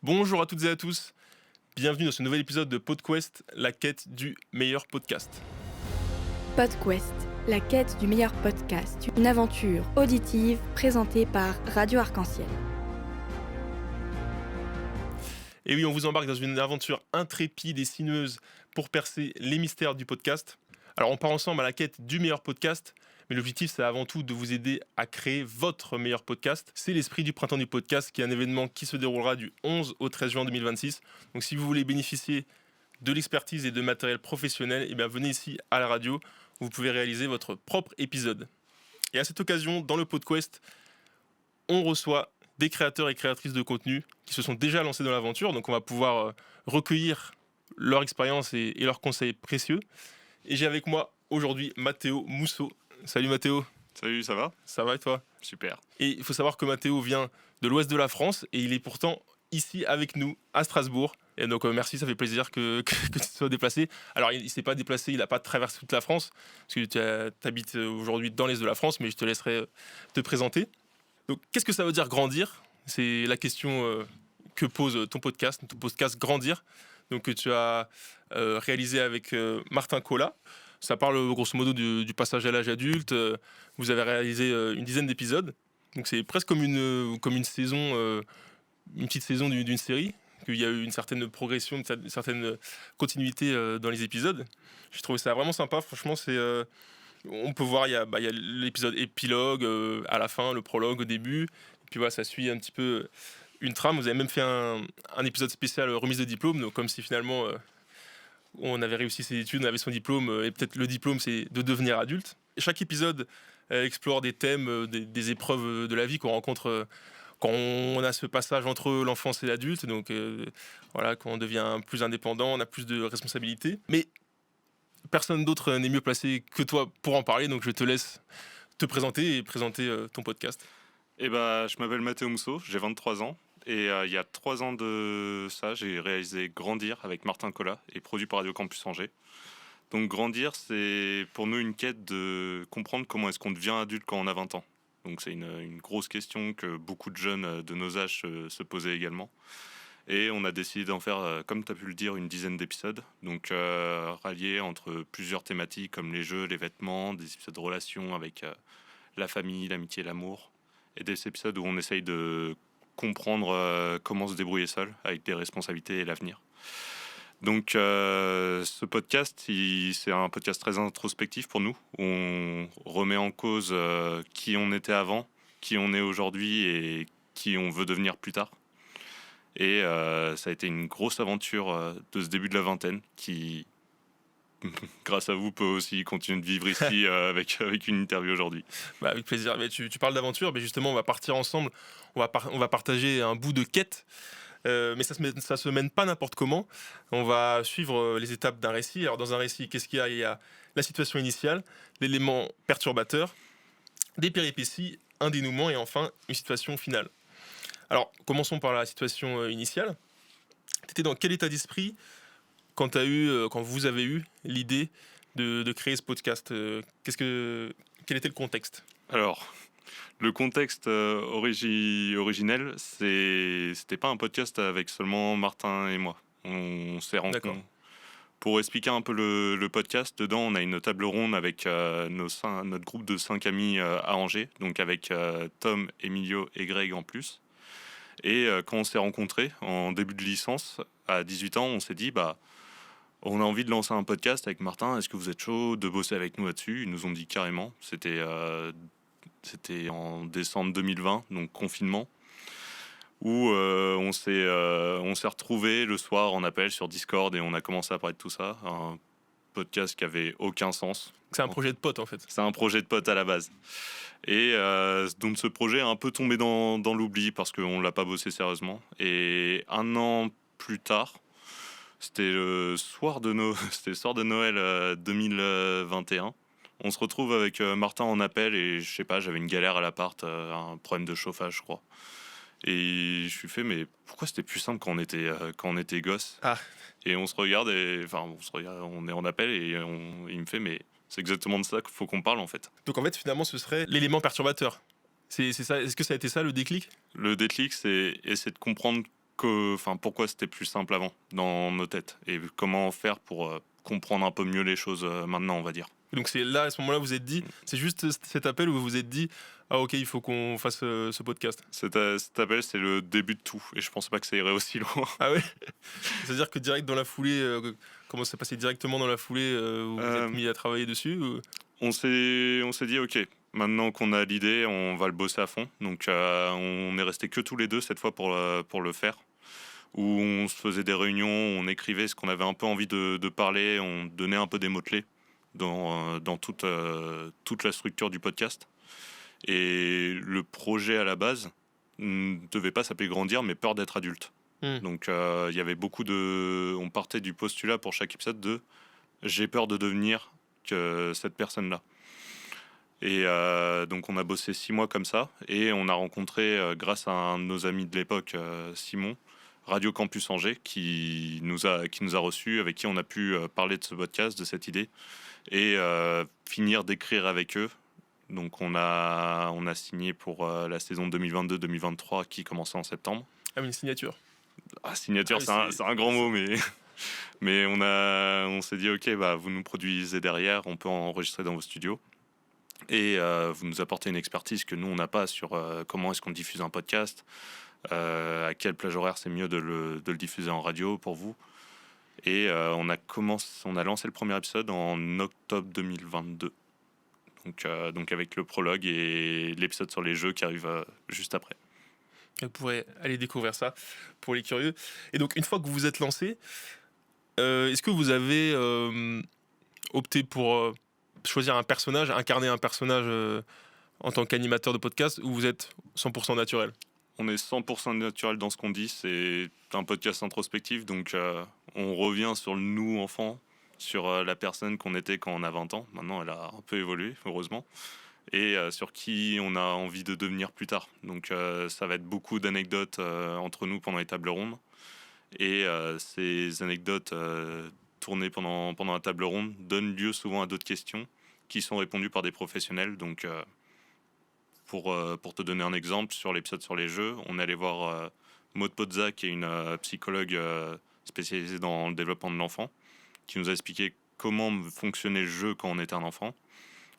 Bonjour à toutes et à tous, bienvenue dans ce nouvel épisode de PodQuest, la quête du meilleur podcast. PodQuest, la quête du meilleur podcast, une aventure auditive présentée par Radio Arc-en-Ciel. Et oui, on vous embarque dans une aventure intrépide et sinueuse pour percer les mystères du podcast. Alors on part ensemble à la quête du meilleur podcast, mais l'objectif c'est avant tout de vous aider à créer votre meilleur podcast. C'est l'esprit du printemps du podcast qui est un événement qui se déroulera du 11 au 13 juin 2026. Donc si vous voulez bénéficier de l'expertise et de matériel professionnel, venez ici à la radio, vous pouvez réaliser votre propre épisode. Et à cette occasion, dans le PodQuest, on reçoit des créateurs et créatrices de contenu qui se sont déjà lancés dans l'aventure, donc on va pouvoir recueillir leur expérience et leurs conseils précieux. Et j'ai avec moi aujourd'hui Mathéo Mousseau. Salut Mathéo. Salut, ça va ? Ça va et toi ? Super. Et il faut savoir que Mathéo vient de l'ouest de la France et il est pourtant ici avec nous à Strasbourg. Et donc merci, ça fait plaisir que tu sois déplacé. Alors il ne s'est pas déplacé, il n'a pas traversé toute la France, parce que tu habites aujourd'hui dans l'est de la France, mais je te laisserai te présenter. Donc qu'est-ce que ça veut dire grandir ? C'est la question que pose ton podcast Grandir, donc, que tu as réalisé avec Martin Colas. Ça parle grosso modo du passage à l'âge adulte. Vous avez réalisé une dizaine d'épisodes. Donc c'est presque comme une saison, une petite saison d'une série. Il y a eu une certaine progression, une certaine continuité dans les épisodes. J'ai trouvé ça vraiment sympa. Franchement, on peut voir, il y a l'épisode épilogue à la fin, le prologue au début. Et puis voilà, ça suit un petit peu une trame. Vous avez même fait un épisode spécial remise de diplôme. Donc comme si finalement on avait réussi ses études, on avait son diplôme, et peut-être le diplôme, c'est de devenir adulte. Et chaque épisode explore des thèmes, des épreuves de la vie qu'on rencontre quand on a ce passage entre l'enfance et l'adulte. Donc voilà, quand on devient plus indépendant, on a plus de responsabilités. Mais personne d'autre n'est mieux placé que toi pour en parler, donc je te laisse te présenter et présenter ton podcast. Je m'appelle Mathéo Mousseau, j'ai 23 ans. Et il y a 3 ans de ça, j'ai réalisé Grandir avec Martin Colas et produit par Radio Campus Angers. Donc Grandir, c'est pour nous une quête de comprendre comment est-ce qu'on devient adulte quand on a 20 ans. Donc c'est une grosse question que beaucoup de jeunes de nos âges se posaient également. Et on a décidé d'en faire, comme tu as pu le dire, une dizaine d'épisodes. Donc ralliés entre plusieurs thématiques comme les jeux, les vêtements, des épisodes de relations avec la famille, l'amitié, l'amour. Et des épisodes où on essaye de comprendre comment se débrouiller seul avec des responsabilités et l'avenir. Donc ce podcast, c'est un podcast très introspectif pour nous, où on remet en cause qui on était avant, qui on est aujourd'hui et qui on veut devenir plus tard. Et ça a été une grosse aventure de ce début de la vingtaine qui, grâce à vous, peut aussi continuer de vivre ici avec une interview aujourd'hui. Avec plaisir. Mais tu parles d'aventure, mais justement, on va partir ensemble. On va partager un bout de quête. Mais ça se mène pas n'importe comment. On va suivre les étapes d'un récit. Alors dans un récit, qu'est-ce qu'il y a ? Il y a la situation initiale, l'élément perturbateur, des péripéties, un dénouement et enfin une situation finale. Alors commençons par la situation initiale. Tu étais dans quel état d'esprit quand vous avez eu l'idée de créer ce podcast ? Quel était le contexte ? Alors, le contexte originel, c'était pas un podcast avec seulement Martin et moi. On s'est rencontrés. Pour expliquer un peu le podcast, dedans, on a une table ronde avec notre groupe de 5 amis à Angers, donc avec Tom, Emilio et Greg en plus. Et quand on s'est rencontrés en début de licence, à 18 ans, on s'est dit, on a envie de lancer un podcast avec Martin, est-ce que vous êtes chaud de bosser avec nous là-dessus ? Ils nous ont dit carrément, c'était en décembre 2020, donc confinement, où on s'est retrouvés le soir en appel sur Discord et on a commencé à parler de tout ça. Un podcast qui avait aucun sens. C'est un projet de pote en fait. C'est un projet de pote à la base. Et donc ce projet a un peu tombé dans l'oubli parce qu'on ne l'a pas bossé sérieusement. Et 1 an plus tard, c'était le soir de Noël 2021. On se retrouve avec Martin en appel et je sais pas, j'avais une galère à l'appart, un problème de chauffage, je crois. Et je lui fais, mais pourquoi c'était plus simple quand on était gosse ? Et on se regarde, on est en appel et il me fait, mais c'est exactement de ça qu'il faut qu'on parle en fait. Donc en fait, finalement, ce serait l'élément perturbateur. C'est ça. Est-ce que ça a été ça le déclic ? Le déclic, c'est essayer de comprendre pourquoi c'était plus simple avant dans nos têtes et comment faire pour comprendre un peu mieux les choses maintenant, on va dire. Donc c'est là, à ce moment-là, vous vous êtes dit, c'est juste cet appel où vous vous êtes dit, ah ok, il faut qu'on fasse ce podcast. Cet appel, c'est le début de tout et je pense pas que ça irait aussi loin. Ah ouais. C'est-à-dire que direct dans la foulée, comment ça s'est passé directement dans la foulée, vous vous êtes mis à travailler dessus ou... On s'est dit, ok, maintenant qu'on a l'idée, on va le bosser à fond. Donc on est resté que tous les deux cette fois pour le faire. Où on se faisait des réunions, on écrivait ce qu'on avait un peu envie de parler, on donnait un peu des mots-clés dans toute la structure du podcast. Et le projet à la base ne devait pas s'appeler Grandir, mais Peur d'être adulte. Donc il y avait beaucoup on partait du postulat pour chaque épisode de j'ai peur de devenir que cette personne-là. Et donc on a bossé 6 mois comme ça et on a rencontré grâce à un de nos amis de l'époque, Simon, Radio Campus Angers, qui nous a reçus, avec qui on a pu parler de ce podcast, de cette idée et finir d'écrire avec eux. Donc on a signé pour la saison 2022-2023 qui commençait en septembre. Ah, une signature. Signature, c'est un grand mot, mais on s'est dit ok, vous nous produisez derrière, on peut enregistrer dans vos studios et vous nous apportez une expertise que nous on n'a pas sur comment est-ce qu'on diffuse un podcast, à quelle plage horaire c'est mieux de le diffuser en radio pour vous. Et on a lancé le premier épisode en octobre 2022. Donc avec le prologue et l'épisode sur les jeux qui arrive juste après. Vous pourrez aller découvrir ça pour les curieux. Et donc une fois que vous vous êtes lancé, est-ce que vous avez opté pour choisir un personnage, incarner un personnage en tant qu'animateur de podcast, ou vous êtes 100% naturel ? On est 100% naturel dans ce qu'on dit. C'est un podcast introspectif, donc on revient sur le nous enfant, sur la personne qu'on était quand on a 20 ans. Maintenant, elle a un peu évolué, heureusement. Et sur qui on a envie de devenir plus tard. Donc ça va être beaucoup d'anecdotes entre nous pendant les tables rondes. Et ces anecdotes tournées pendant la table ronde donnent lieu souvent à d'autres questions qui sont répondues par des professionnels. Donc pour te donner un exemple, sur l'épisode sur les jeux, on allait voir Maud Pozza, qui est une psychologue spécialisée dans le développement de l'enfant, qui nous a expliqué comment fonctionnait le jeu quand on était un enfant,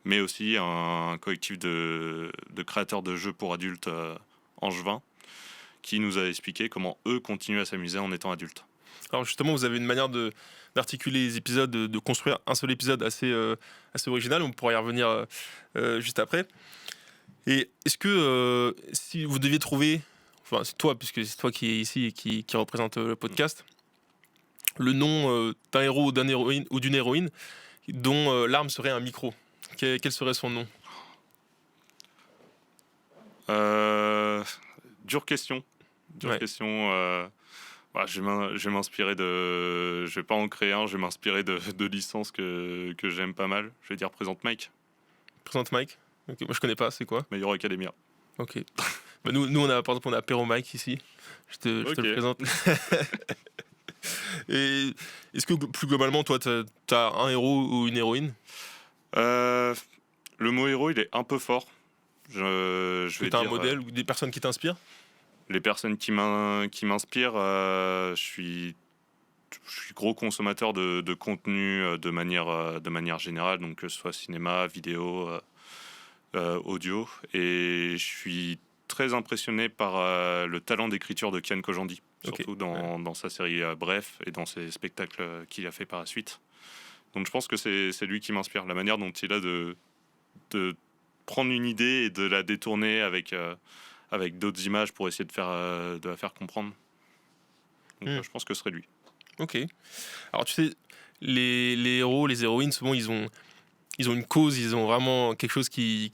mais aussi un collectif de créateurs de jeux pour adultes angevins, qui nous a expliqué comment eux continuent à s'amuser en étant adultes. Alors justement, vous avez une manière d'articuler les épisodes, de construire un seul épisode assez original, on pourra y revenir juste après. Et est-ce que si vous deviez trouver, enfin c'est toi, puisque c'est toi qui est ici et qui représente le podcast, le nom d'un héros ou d'une héroïne dont l'arme serait un micro, quel serait son nom ? Dure question. Ouais. Je vais m'inspirer de... Je vais pas en créer un, je vais m'inspirer de licences que j'aime pas mal. Je vais dire Présente Mike. Présente Mike. Okay, moi je connais pas, c'est quoi ? My Hero Academia. Ok. Nous on a, par exemple, on a Perro Mike ici. Je te le présente. Et est-ce que plus globalement, toi, t'as un héros ou une héroïne ? Le mot héros, il est un peu fort. Je vais t'as dire, un modèle ou des personnes qui t'inspirent ? Les personnes qui m'inspirent, je suis gros consommateur de contenu de manière générale, donc que ce soit cinéma, vidéo, audio, et je suis très impressionné par le talent d'écriture de Kian Kojandi, surtout dans sa série Bref et dans ses spectacles qu'il a fait par la suite. Donc je pense que c'est lui qui m'inspire, la manière dont il a de prendre une idée et de la détourner avec d'autres images pour essayer de la faire comprendre. Donc je pense que ce serait lui. Ok. Alors tu sais, les héros, les héroïnes, souvent ils ont une cause, ils ont vraiment quelque chose qui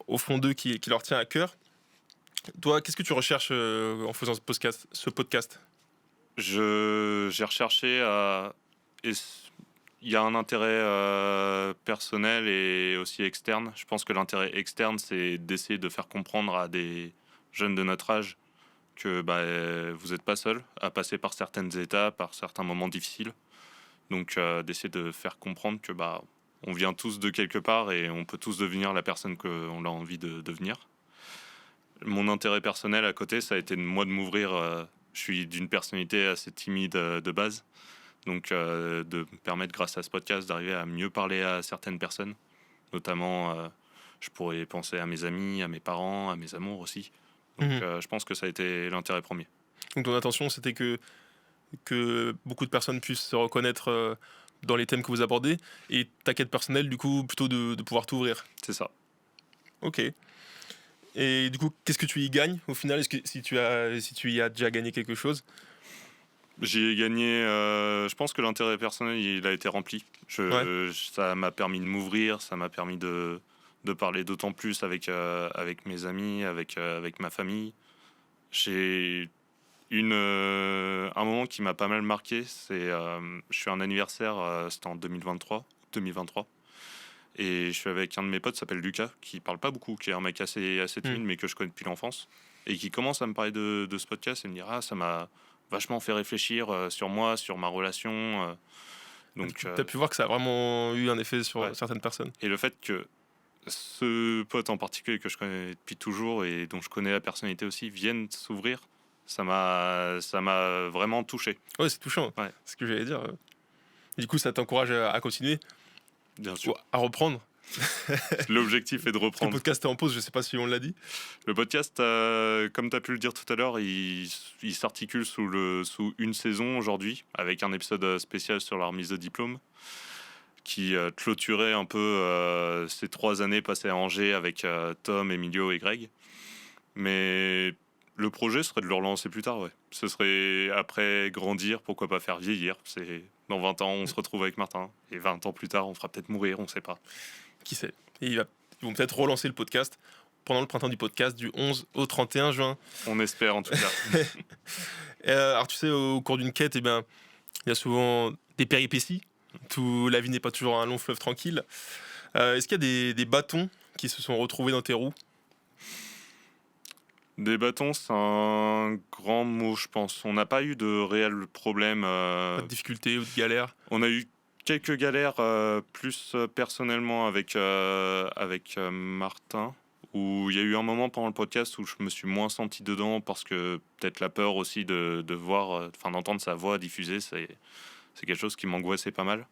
au fond d'eux qui leur tient à cœur. Toi, qu'est-ce que tu recherches en faisant ce podcast ? J'ai recherché à... Il y a un intérêt personnel et aussi externe. Je pense que l'intérêt externe, c'est d'essayer de faire comprendre à des jeunes de notre âge que vous n'êtes pas seul à passer par certaines étapes, par certains moments difficiles. Donc d'essayer de faire comprendre que on vient tous de quelque part et on peut tous devenir la personne qu'on a envie de devenir. Mon intérêt personnel à côté, ça a été moi de m'ouvrir. Je Je suis d'une personnalité assez timide de base. Donc, de me permettre, grâce à ce podcast, d'arriver à mieux parler à certaines personnes. Notamment, je pourrais penser à mes amis, à mes parents, à mes amours aussi. Donc, je pense que ça a été l'intérêt premier. Donc ton intention, c'était que beaucoup de personnes puissent se reconnaître dans les thèmes que vous abordez, et ta quête personnelle, du coup, plutôt de pouvoir t'ouvrir. C'est ça. Ok. Et du coup, qu'est-ce que tu y gagnes au final? Est-ce que si tu y as déjà gagné quelque chose? J'y ai gagné. Je pense que l'intérêt personnel, il a été rempli. Ça m'a permis de m'ouvrir, ça m'a permis de parler d'autant plus avec mes amis, avec ma famille. J'ai un moment qui m'a pas mal marqué. Je suis un anniversaire, c'était en 2023. Et je suis avec un de mes potes, qui s'appelle Lucas, qui parle pas beaucoup, qui est un mec assez timide, mais que je connais depuis l'enfance. Et qui commence à me parler de ce podcast et me dire: ah, ça m'a vachement fait réfléchir sur moi, sur ma relation. Donc, tu as pu voir que ça a vraiment eu un effet sur ouais. certaines personnes. Et le fait que ce pote en particulier, que je connais depuis toujours et dont je connais la personnalité aussi, vienne s'ouvrir, ça m'a vraiment touché. Ouais, c'est touchant. Ouais. C'est ce que j'allais dire. Du coup, ça t'encourage à continuer, Bien sûr. à reprendre. L'objectif est de Le reprendre. podcast est en pause, je sais pas si on l'a dit. Le podcast, comme tu as pu le dire tout à l'heure, il s'articule sous une saison aujourd'hui, avec un épisode spécial sur la remise de diplôme, qui clôturait un peu ces 3 années passées à Angers avec Tom, Emilio et Greg. Mais le projet serait de le relancer plus tard, ouais. Ce serait après grandir, pourquoi pas faire vieillir. Dans 20 ans, on se retrouve avec Martin. Et 20 ans plus tard, on fera peut-être mourir, on ne sait pas. Qui sait? Et ils vont peut-être relancer le podcast pendant le printemps du podcast du 11 au 31 juin. On espère en tout cas. Alors tu sais, au cours d'une quête, il y a souvent des péripéties. La vie n'est pas toujours un long fleuve tranquille. Est-ce qu'il y a des bâtons qui se sont retrouvés dans tes roues? Des bâtons, c'est un grand mot, je pense. On n'a pas eu de réels problèmes. Pas de difficultés ou de galères? On a eu quelques galères, plus personnellement avec Martin, où il y a eu un moment pendant le podcast où je me suis moins senti dedans parce que peut-être la peur aussi de voir, d'entendre sa voix diffusée, c'est quelque chose qui m'angoissait pas mal.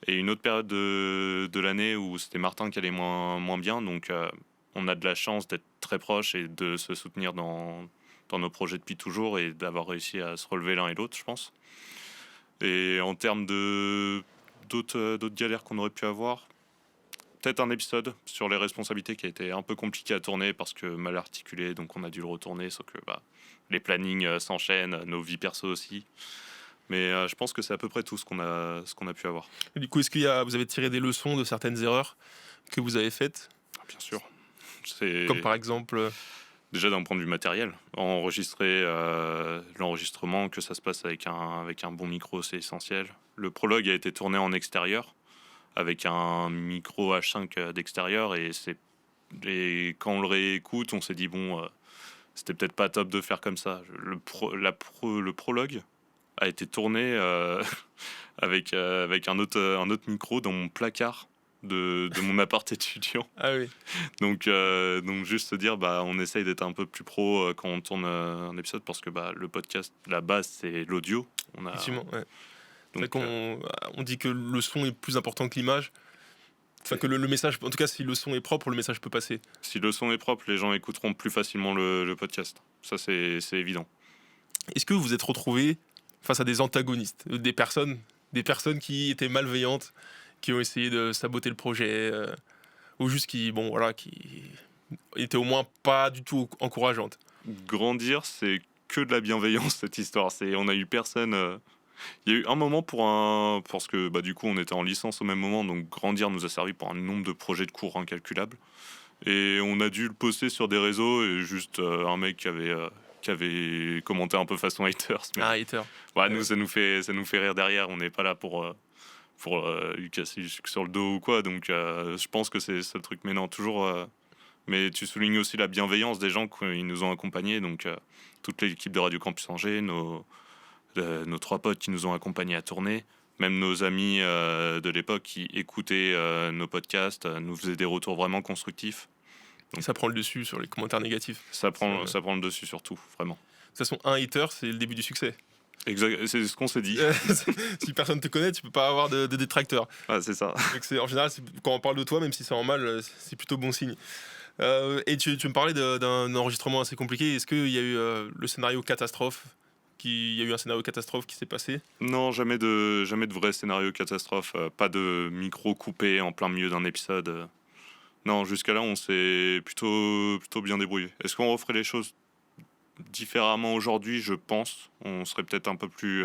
Et une autre période de l'année où c'était Martin qui allait moins bien, donc on a de la chance d'être très proches et de se soutenir dans nos projets depuis toujours et d'avoir réussi à se relever l'un et l'autre, je pense. Et en termes d'autres galères qu'on aurait pu avoir, peut-être un épisode sur les responsabilités qui a été un peu compliqué à tourner parce que mal articulé, donc on a dû le retourner, sauf que les plannings s'enchaînent, nos vies perso aussi. Mais je pense que c'est à peu près tout ce qu'on a pu avoir. Et du coup, est-ce que vous avez tiré des leçons de certaines erreurs que vous avez faites? Bien sûr. Comme par exemple... Déjà d'un point de vue matériel, enregistrer l'enregistrement, que ça se passe avec un bon micro, c'est essentiel. Le prologue a été tourné en extérieur, avec un micro H5 d'extérieur, et quand on le réécoute, on s'est dit, c'était peut-être pas top de faire comme ça. Le prologue a été tourné avec un autre micro dans mon placard de mon appart étudiant. Ah oui. Donc juste se dire, on essaye d'être un peu plus pro quand on tourne un épisode, parce que le podcast, la base, c'est l'audio. Effectivement, ouais. Donc, on dit que le son est plus important que l'image. Enfin, que le message, en tout cas, si le son est propre, le message peut passer. Si le son est propre, les gens écouteront plus facilement le podcast. Ça, c'est évident. Est-ce que vous vous êtes retrouvé face à des antagonistes, des personnes qui étaient malveillantes, qui ont essayé de saboter le projet, ou juste qui étaient au moins pas du tout encourageantes? Grandir, c'est que de la bienveillance, cette histoire. On a eu personne... Il y a eu un moment parce que du coup on était en licence au même moment, donc Grandir nous a servi pour un nombre de projets de cours incalculable. Et on a dû le poster sur des réseaux, et juste un mec qui avait commenté un peu façon haters. Mais... hater. Ouais, nous ça nous fait rire derrière. On n'est pas là pour lui casser sur le dos ou quoi. Donc je pense que c'est ça le truc. Mais non, toujours. Mais tu soulignes aussi la bienveillance des gens qui nous ont accompagnés. Donc toute l'équipe de Radio Campus Angers, nos 3 potes qui nous ont accompagnés à tourner, même nos amis de l'époque qui écoutaient nos podcasts, nous faisaient des retours vraiment constructifs. Donc, ça prend le dessus sur les commentaires négatifs. Ça prend le dessus surtout, vraiment. toute façon, un hater, c'est le début du succès. Exact, c'est ce qu'on s'est dit. Si personne te connaît, tu peux pas avoir de détracteurs. Ah, c'est ça. Donc en général, quand on parle de toi, même si c'est en mal, c'est plutôt bon signe. Et tu me parlais d'un enregistrement assez compliqué. Est-ce qu'il y a eu le scénario catastrophe il y a eu un scénario catastrophe qui s'est passé? Non, jamais de vrai scénario catastrophe. Pas de micro coupé en plein milieu d'un épisode. Non, jusqu'à là, on s'est plutôt bien débrouillé. Est-ce qu'on referait les choses différemment aujourd'hui? Je pense. On serait peut-être un peu plus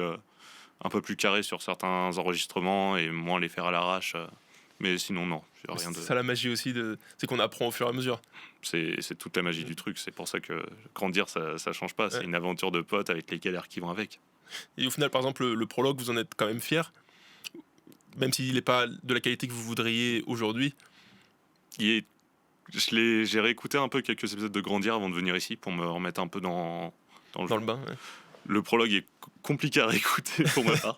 carré sur certains enregistrements et moins les faire à l'arrache. Mais sinon, non. Rien de... C'est ça la magie aussi, c'est qu'on apprend au fur et à mesure. C'est toute la magie du truc. C'est pour ça que grandir, ça change pas. C'est une aventure de potes avec les galères qui vont avec. Et au final, par exemple, le prologue, vous en êtes quand même fier, même s'il n'est pas de la qualité que vous voudriez aujourd'hui. J'ai réécouté un peu quelques épisodes de Grandir avant de venir ici pour me remettre un peu dans le bain. Ouais. Le prologue est compliqué à réécouter pour ma part.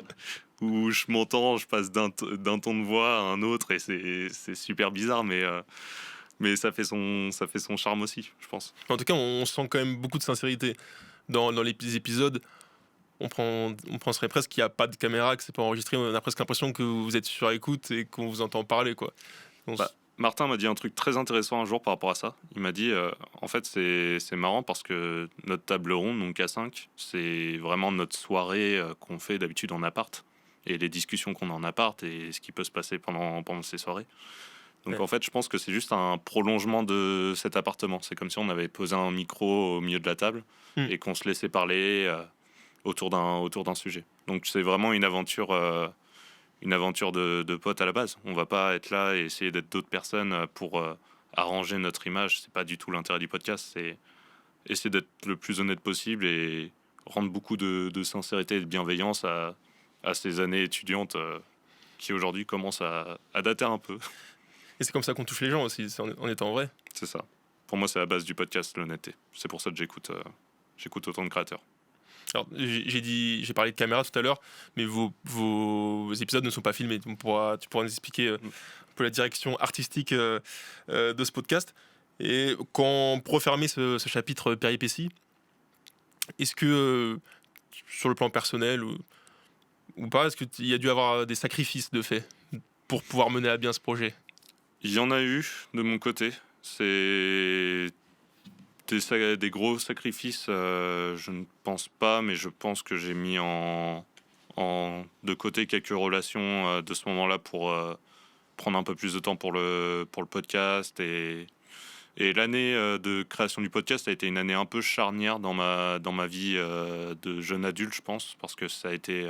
Où je m'entends, je passe d'un ton de voix à un autre et c'est super bizarre, mais ça fait son charme aussi, je pense. En tout cas, on sent quand même beaucoup de sincérité dans les épisodes. On penserait presque qu'il n'y a pas de caméra, que c'est pas enregistré. On a presque l'impression que vous êtes sur écoute et qu'on vous entend parler, quoi. Martin m'a dit un truc très intéressant un jour par rapport à ça. Il m'a dit, en fait, c'est marrant parce que notre table ronde, donc K5, c'est vraiment notre soirée qu'on fait d'habitude en appart. Et les discussions qu'on a en appart et ce qui peut se passer pendant ces soirées. Donc en fait, je pense que c'est juste un prolongement de cet appartement. C'est comme si on avait posé un micro au milieu de la table et qu'on se laissait parler autour d'un sujet. Donc c'est vraiment une aventure de potes à la base. On va pas être là et essayer d'être d'autres personnes pour arranger notre image. C'est pas du tout l'intérêt du podcast. C'est essayer d'être le plus honnête possible et rendre beaucoup de sincérité et de bienveillance à ces années étudiantes qui aujourd'hui commencent à dater un peu. Et c'est comme ça qu'on touche les gens aussi, c'est en étant vrai. C'est ça. Pour moi, c'est la base du podcast, l'honnêteté. C'est pour ça que j'écoute autant de créateurs. Alors, j'ai parlé de caméra tout à l'heure, mais vos épisodes ne sont pas filmés. Tu pourras nous expliquer un peu la direction artistique de ce podcast. Et pour refermer ce chapitre péripéties, est-ce que, sur le plan personnel ou pas, est-ce qu'il y a dû avoir des sacrifices de fait pour pouvoir mener à bien ce projet? Il y en a eu de mon côté. C'est des gros sacrifices, je ne pense pas, mais je pense que j'ai mis de côté quelques relations de ce moment-là pour prendre un peu plus de temps pour le podcast. Et l'année de création du podcast a été une année un peu charnière dans ma vie de jeune adulte, je pense, parce que ça a été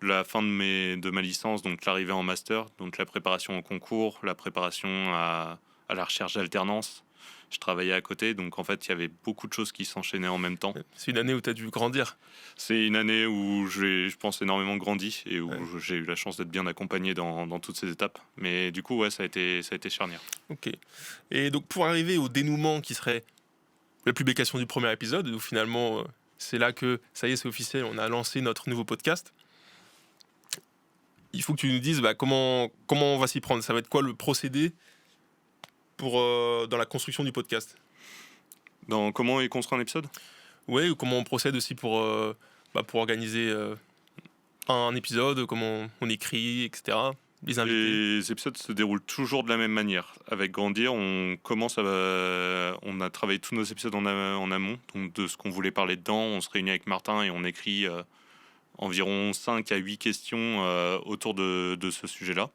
la fin de ma licence, donc l'arrivée en master, donc la préparation au concours, la préparation à la recherche d'alternance. Je travaillais à côté, donc en fait, il y avait beaucoup de choses qui s'enchaînaient en même temps. C'est une année où tu as dû grandir. C'est une année où je pense, énormément grandi et où j'ai eu la chance d'être bien accompagné dans toutes ces étapes. Mais du coup, ça a été charnière. Ok. Et donc, pour arriver au dénouement qui serait la publication du premier épisode, où finalement, c'est là que, ça y est, c'est officiel, on a lancé notre nouveau podcast. Il faut que tu nous dises comment on va s'y prendre. Ça va être quoi le procédé dans la construction du podcast? Dans comment est construit un épisode? Oui, ou comment on procède aussi pour organiser un épisode, comment on écrit, etc. Les invités. Les épisodes se déroulent toujours de la même manière. Avec Grandir, on a travaillé tous nos épisodes en amont, donc de ce qu'on voulait parler dedans. On se réunit avec Martin et on écrit environ 5 à 8 questions autour de ce sujet-là.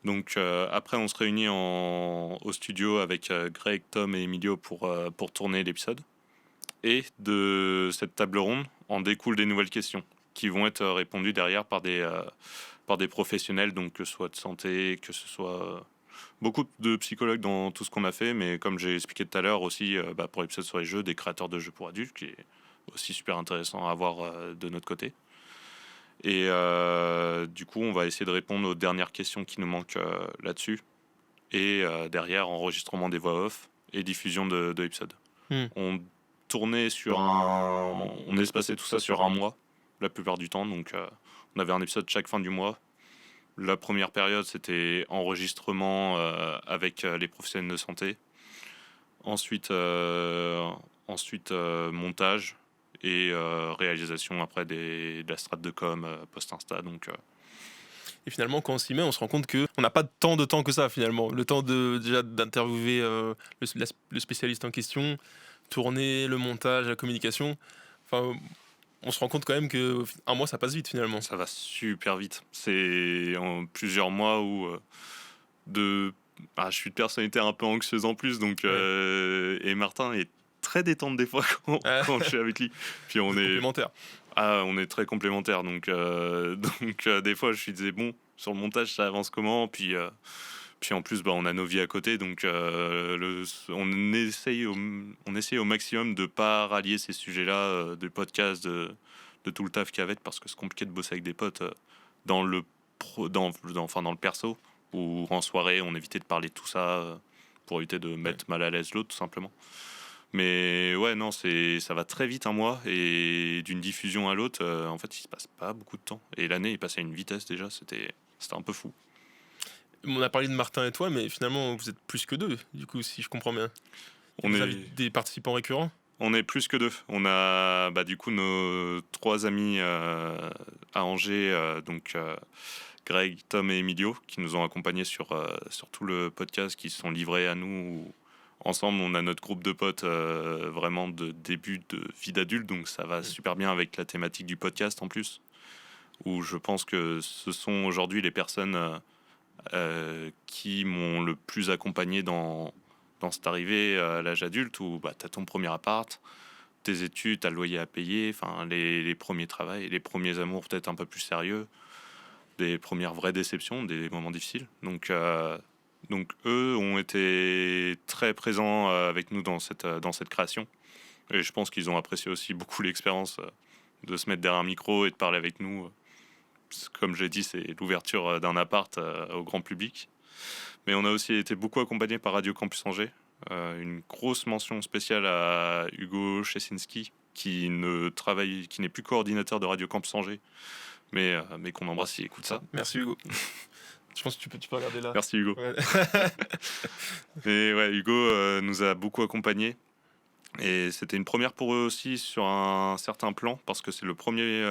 Donc après, on se réunit au studio avec Greg, Tom et Emilio pour tourner l'épisode. Et de cette table ronde, en découlent des nouvelles questions qui vont être répondues derrière par des professionnels, donc que ce soit de santé, que ce soit beaucoup de psychologues dans tout ce qu'on a fait, mais comme j'ai expliqué tout à l'heure aussi, pour l'épisode sur les jeux, des créateurs de jeux pour adultes, qui est aussi super intéressant à avoir de notre côté. Et du coup, on va essayer de répondre aux dernières questions qui nous manquent là-dessus. Et derrière, enregistrement des voix off et diffusion de l'épisode. On tournait on espaçait tout ça sur un mois, la plupart du temps. Donc, on avait un épisode chaque fin du mois. La première période, c'était enregistrement avec les professionnels de santé. Ensuite, ensuite montage et réalisation après de la strat de com, post-insta. Donc, Et finalement, quand on s'y met, on se rend compte qu'on n'a pas tant de temps que ça, finalement. Le temps déjà d'interviewer le spécialiste en question, tourner, le montage, la communication. Enfin, on se rend compte quand même qu'un mois, ça passe vite, finalement. ça va super vite. C'est en plusieurs mois où je suis de personnalité un peu anxieuse en plus, donc et Martin est très détente des fois quand je suis avec lui. Puis on est complémentaire. on est très complémentaires, donc des fois je lui disais bon, sur le montage ça avance comment, puis en plus on a nos vies à côté, donc on essaye au maximum de pas rallier ces sujets-là, de podcast, de tout le taf qu'il y a avec, parce que c'est compliqué de bosser avec des potes dans le dans le perso, ou en soirée on évitait de parler de tout ça pour éviter de mettre mal à l'aise l'autre, tout simplement. Mais ouais, non, ça va très vite un mois, et d'une diffusion à l'autre, en fait, il se passe pas beaucoup de temps. Et l'année est passée à une vitesse déjà, c'était un peu fou. On a parlé de Martin et toi, mais finalement, vous êtes plus que deux, du coup, si je comprends bien. Vous avez des participants récurrents ? On est plus que deux. On a du coup nos 3 amis à Angers, Greg, Tom et Emilio, qui nous ont accompagnés sur tout le podcast, qui se sont livrés à nous. Ensemble, on a notre groupe de potes vraiment de début de vie d'adulte, donc ça va super bien avec la thématique du podcast en plus, où je pense que ce sont aujourd'hui les personnes qui m'ont le plus accompagné dans cette arrivée à l'âge adulte, où tu as ton premier appart, tes études, tu as le loyer à payer, les premiers travails, les premiers amours peut-être un peu plus sérieux, des premières vraies déceptions, des moments difficiles. Donc eux ont été très présents avec nous dans cette création. Et je pense qu'ils ont apprécié aussi beaucoup l'expérience de se mettre derrière un micro et de parler avec nous. Comme j'ai dit, c'est l'ouverture d'un appart au grand public. Mais on a aussi été beaucoup accompagnés par Radio Campus Angers. Une grosse mention spéciale à Hugo Chesinski, qui n'est plus coordinateur de Radio Campus Angers, mais qu'on embrasse s'il écoute ça. Merci Hugo. Je pense que tu peux regarder là. Merci Hugo. Ouais. Et ouais, Hugo nous a beaucoup accompagnés. Et c'était une première pour eux aussi sur un certain plan, parce que c'est le premier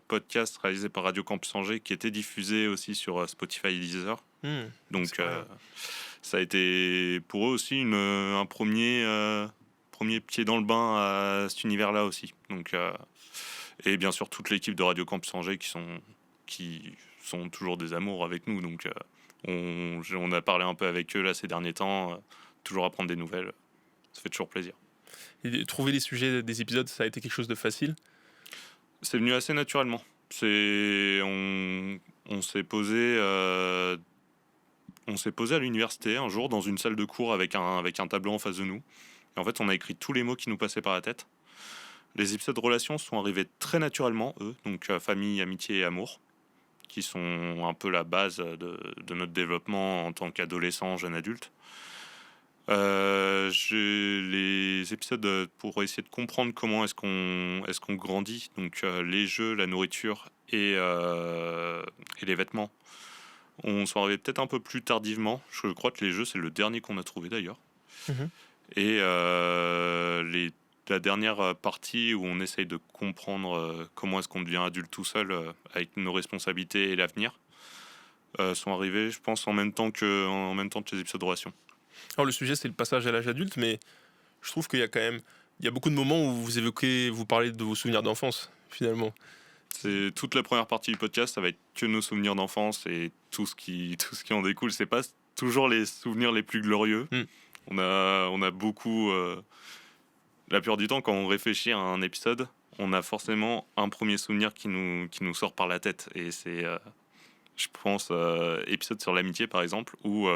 podcast réalisé par Radio Campus Angers qui était diffusé aussi sur Spotify et Deezer. Donc ça a été pour eux aussi un premier pied dans le bain à cet univers-là aussi. Donc, et bien sûr toute l'équipe de Radio Campus Angers qui sont toujours des amours avec nous. Donc on a parlé un peu avec eux là ces derniers temps, toujours à prendre des nouvelles. Ça fait toujours plaisir. Et trouver les sujets des épisodes, ça a été quelque chose de facile ? C'est venu assez naturellement. On s'est posé à l'université un jour dans une salle de cours avec un tableau en face de nous. Et en fait, on a écrit tous les mots qui nous passaient par la tête. Les épisodes de relations sont arrivés très naturellement, eux, donc famille, amitié et amour, qui sont un peu la base de notre développement en tant qu'adolescent, jeune adulte. Les épisodes pour essayer de comprendre comment est-ce qu'on grandit, donc les jeux, la nourriture et les vêtements, on s'en arrivait peut-être un peu plus tardivement. Je crois que les jeux, c'est le dernier qu'on a trouvé d'ailleurs. Et la dernière partie où on essaye de comprendre comment est-ce qu'on devient adulte tout seul avec nos responsabilités et l'avenir, sont arrivés, je pense, en même temps que les épisodes de relation. Alors le sujet, c'est le passage à l'âge adulte, mais je trouve qu'il y a beaucoup de moments où vous parlez de vos souvenirs d'enfance, finalement. C'est toute la première partie du podcast, ça va être que nos souvenirs d'enfance et tout ce qui en découle. C'est pas toujours les souvenirs les plus glorieux. On a beaucoup... la plupart du temps, quand on réfléchit à un épisode, on a forcément un premier souvenir qui nous sort par la tête. Et c'est, je pense, épisode sur l'amitié, par exemple, où...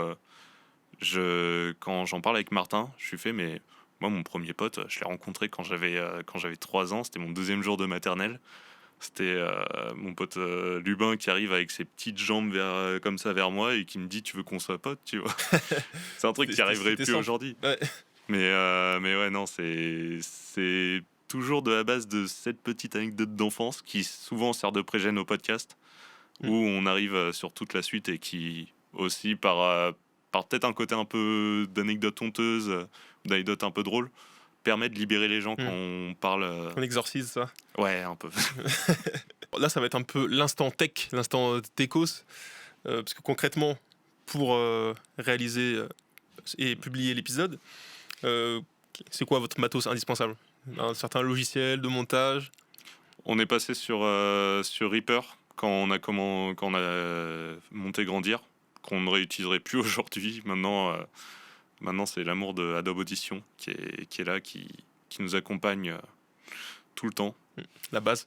quand j'en parle avec Martin, je suis fait, mais moi, mon premier pote, je l'ai rencontré quand j'avais 3 ans. C'était mon 2e jour de maternelle. C'était mon pote Lubin qui arrive avec ses petites jambes comme ça vers moi et qui me dit, tu veux qu'on soit potes, tu vois. C'est un truc qui arriverait plus aujourd'hui. Ouais. Mais ouais, non, c'est toujours de la base de cette petite anecdote d'enfance qui souvent sert de pré-gène au podcast, où on arrive sur toute la suite et qui aussi par peut-être un côté un peu d'anecdote honteuse, d'anecdote un peu drôle, permet de libérer les gens quand on parle. On exorcise ça. Ouais, un peu. Là, ça va être un peu l'instant tech, l'instant techos, parce que concrètement, pour réaliser et publier l'épisode, c'est quoi votre matos indispensable? Un certain logiciel de montage? On est passé sur Reaper quand on a monté Grandir, qu'on ne réutiliserait plus aujourd'hui. Maintenant, c'est l'amour de Adobe Audition qui est là, qui nous accompagne tout le temps. La base.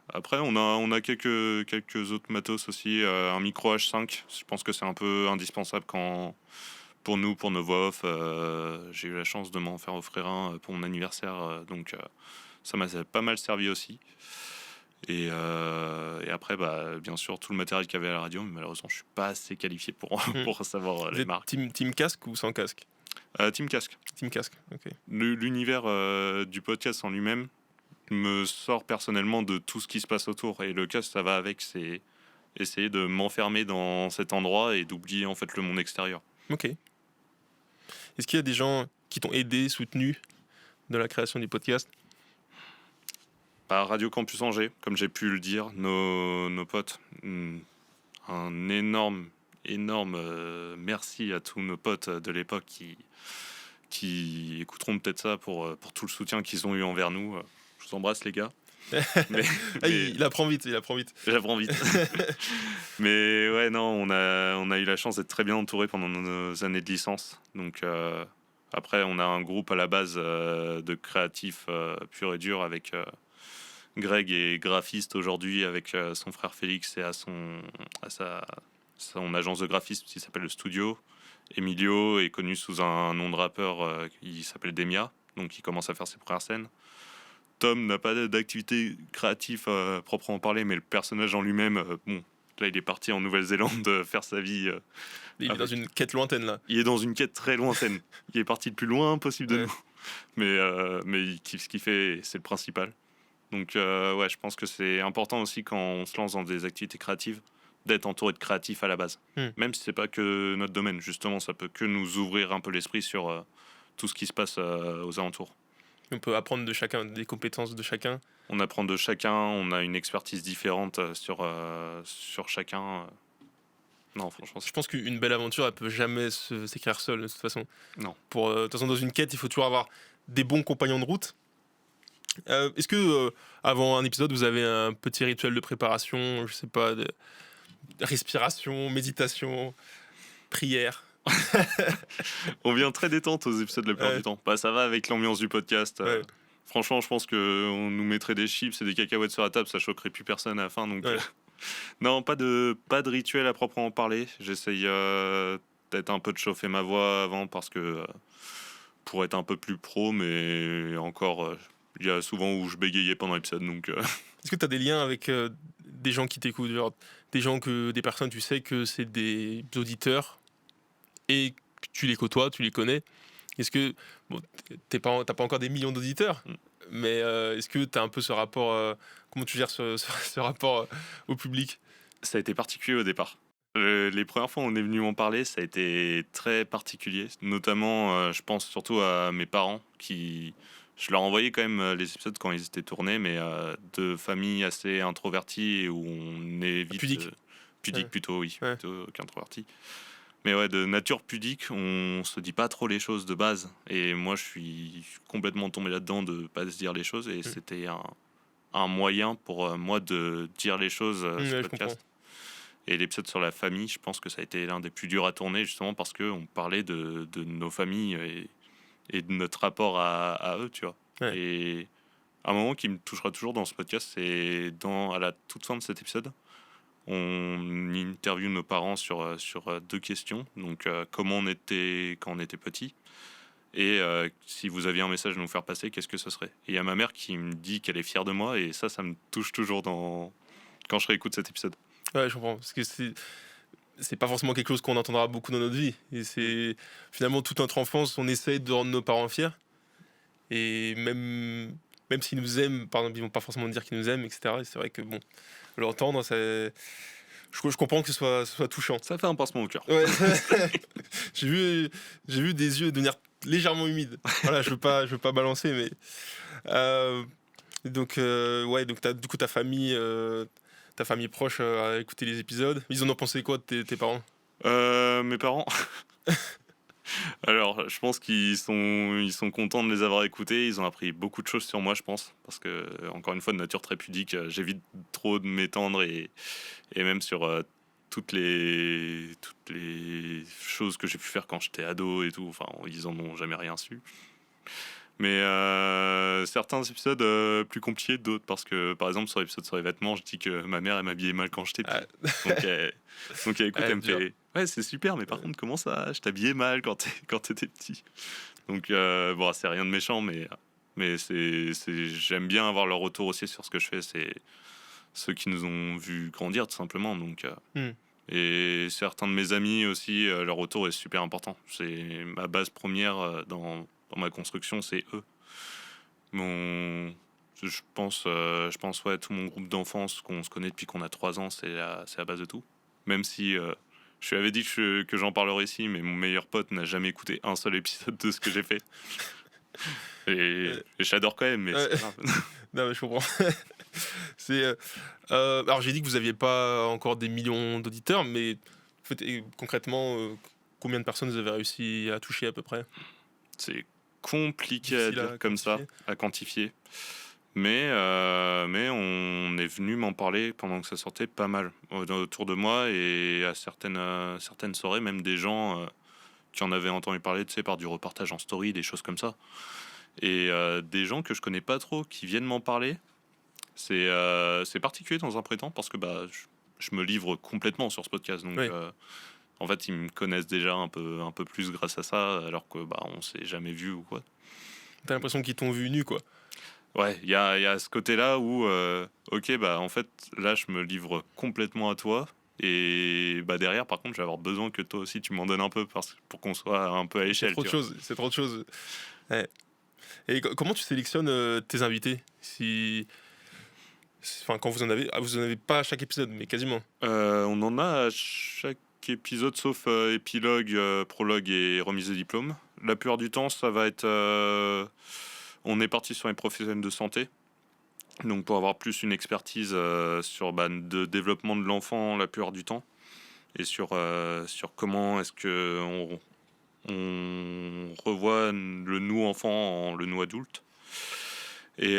Après, on a quelques autres matos aussi. Un micro H5, je pense que c'est un peu indispensable pour nous, pour nos voix off. J'ai eu la chance de m'en faire offrir un pour mon anniversaire, donc ça m'a pas mal servi aussi. Et après, bien sûr, tout le matériel qu'il y avait à la radio, mais malheureusement, je suis pas assez qualifié pour savoir Vous les êtes marques. team casque ou sans casque? Team Casque. Team casque, ok. L'univers du podcast en lui-même me sort personnellement de tout ce qui se passe autour. Et le casque, ça va avec, c'est essayer de m'enfermer dans cet endroit et d'oublier en fait le monde extérieur. Ok. Est-ce qu'il y a des gens qui t'ont aidé, soutenu dans la création du podcast? Radio Campus Angers, comme j'ai pu le dire, nos potes, un énorme merci à tous nos potes de l'époque qui écouteront peut-être ça pour tout le soutien qu'ils ont eu envers nous. Je vous embrasse les gars. Il apprend vite. J'apprends vite. Mais ouais, non, on a eu la chance d'être très bien entourés pendant nos années de licence. Donc après, on a un groupe à la base de créatifs pur et dur avec Greg est graphiste aujourd'hui avec son frère Félix et son agence de graphisme qui s'appelle le Studio. Emilio est connu sous un nom de rappeur qui s'appelle Demia, donc il commence à faire ses premières scènes. Tom n'a pas d'activité créative à proprement parler, mais le personnage en lui-même, là il est parti en Nouvelle-Zélande faire sa vie. Il est dans une quête lointaine là. Il est dans une quête très lointaine. Il est parti le plus loin possible de nous. Mais il kiffe ce qu'il fait, et c'est le principal. Donc je pense que c'est important aussi quand on se lance dans des activités créatives d'être entouré de créatifs à la base. Même si c'est pas que notre domaine, justement, ça peut que nous ouvrir un peu l'esprit sur tout ce qui se passe aux alentours. On peut apprendre de chacun, des compétences de chacun. On apprend de chacun, on a une expertise différente sur chacun. Non, franchement, je pense qu'une belle aventure, elle peut jamais s'écrire seule de toute façon. Non. De toute façon, dans une quête, il faut toujours avoir des bons compagnons de route. Est-ce que avant un épisode, vous avez un petit rituel de préparation, je sais pas, de respiration, méditation, prière? On vient très détente aux épisodes la plupart du temps. Ça va avec l'ambiance du podcast. Franchement, je pense qu'on nous mettrait des chips et des cacahuètes sur la table, ça choquerait plus personne à la fin. Donc, non, pas de rituel à proprement parler. J'essaye peut-être un peu de chauffer ma voix avant parce que pour être un peu plus pro, mais encore, il y a souvent où je bégayais pendant l'épisode. Donc, Est-ce que tu as des liens avec des gens qui t'écoutent, genre des personnes, tu sais que c'est des auditeurs et que tu les côtoies, tu les connais? Est-ce que t'as pas encore des millions d'auditeurs, mais est-ce que tu as un peu ce rapport, comment tu gères ce rapport au public? Ça a été particulier au départ. Les premières fois où on est venu m'en parler, ça a été très particulier. Notamment, je pense surtout à mes parents je leur envoyais quand même les épisodes quand ils étaient tournés, mais de familles assez introverties et où on est vite... Pudique plutôt, oui, plutôt qu'introverti. Mais ouais, de nature pudique, on se dit pas trop les choses de base. Et moi, je suis complètement tombé là-dedans de pas se dire les choses. Et c'était un moyen pour moi de dire les choses sur le podcast. Et l'épisode sur la famille, je pense que ça a été l'un des plus durs à tourner, justement parce qu'on parlait de nos familles et de notre rapport à eux, tu vois. Et un moment qui me touchera toujours dans ce podcast, c'est à la toute fin de cet épisode. On interviewe nos parents sur 2 questions. Donc, comment on était quand on était petit, et si vous aviez un message à nous faire passer, qu'est-ce que ce serait? Et il y a ma mère qui me dit qu'elle est fière de moi, et ça me touche toujours quand je réécoute cet épisode. Ouais, je comprends. Parce que c'est pas forcément quelque chose qu'on entendra beaucoup dans notre vie. Et c'est finalement toute notre enfance, on essaye de rendre nos parents fiers. Et même s'ils nous aiment, par exemple, ils vont pas forcément dire qu'ils nous aiment, etc. Et c'est vrai que l'entendre, je comprends que ce soit touchant. Ça fait un pincement au cœur. Ouais. j'ai vu des yeux devenir légèrement humide. Voilà, je veux pas balancer, mais donc ouais, donc du coup ta famille proche a écouté les épisodes. Ils en ont pensé quoi de tes parents? Mes parents, alors je pense qu'ils sont contents de les avoir écoutés. Ils ont appris beaucoup de choses sur moi, je pense, parce que encore une fois de nature très pudique, j'évite trop de m'étendre et même sur toutes les choses que j'ai pu faire quand j'étais ado et tout. Enfin, ils en ont jamais rien su. Mais certains épisodes plus compliqués, d'autres parce que, par exemple, sur l'épisode sur les vêtements, je dis que ma mère elle m'habillait mal quand j'étais petit. Ah, Donc elle écoute, ouais, elle me dur. fait ouais, c'est super, mais par contre, comment ça? Je t'habillais mal quand t'étais petit. Donc bon, c'est rien de méchant, mais j'aime bien avoir leur retour aussi sur ce que je fais. C'est ceux qui nous ont vu grandir, tout simplement. Donc Hmm. et certains de mes amis aussi, leur retour est super important. C'est ma base première dans ma construction, c'est eux. Je pense ouais, tout mon groupe d'enfance qu'on se connaît depuis qu'on a 3 ans, c'est la base de tout. Même si je lui avais dit que j'en parlerais ici, mais mon meilleur pote n'a jamais écouté un seul épisode de ce que j'ai fait. Et j'adore quand même, mais c'est Ouais. grave. Non, mais je comprends. C'est alors j'ai dit que vous aviez pas encore des millions d'auditeurs, mais en fait, concrètement, combien de personnes vous avez réussi à toucher à peu près? C'est compliqué à Difficile dire à comme ça, quantifier. à quantifier. Mais on est venu m'en parler pendant que ça sortait pas mal autour de moi et à certaines soirées, même des gens qui en avaient entendu parler, tu sais, par du repartage en story, des choses comme ça. Et des gens que je connais pas trop qui viennent m'en parler, c'est particulier dans un premier temps parce que bah, je me livre complètement sur ce podcast. Donc Oui. en fait, ils me connaissent déjà un peu plus grâce à ça, alors que bah, on s'est jamais vu ou quoi. T'as l'impression qu'ils t'ont vu nu, quoi. Ouais, il y a ce côté-là où, ok, bah en fait, là, je me livre complètement à toi. Et bah derrière, par contre, je vais avoir besoin que toi aussi, tu m'en donnes un peu pour qu'on soit un peu à C'est l'échelle, trop tu de vois. choses. C'est trop de choses. Ouais. Et comment tu sélectionnes tes invités? Enfin, quand vous en avez pas à chaque épisode, mais quasiment. On en a à chaque épisode, sauf épilogue, prologue et remise de diplôme. La plupart du temps, ça va être... on est parti sur les professionnels de santé. Donc pour avoir plus une expertise sur de développement de l'enfant la plupart du temps. Et sur comment est-ce que on revoit le nous enfant en le nous adulte. Et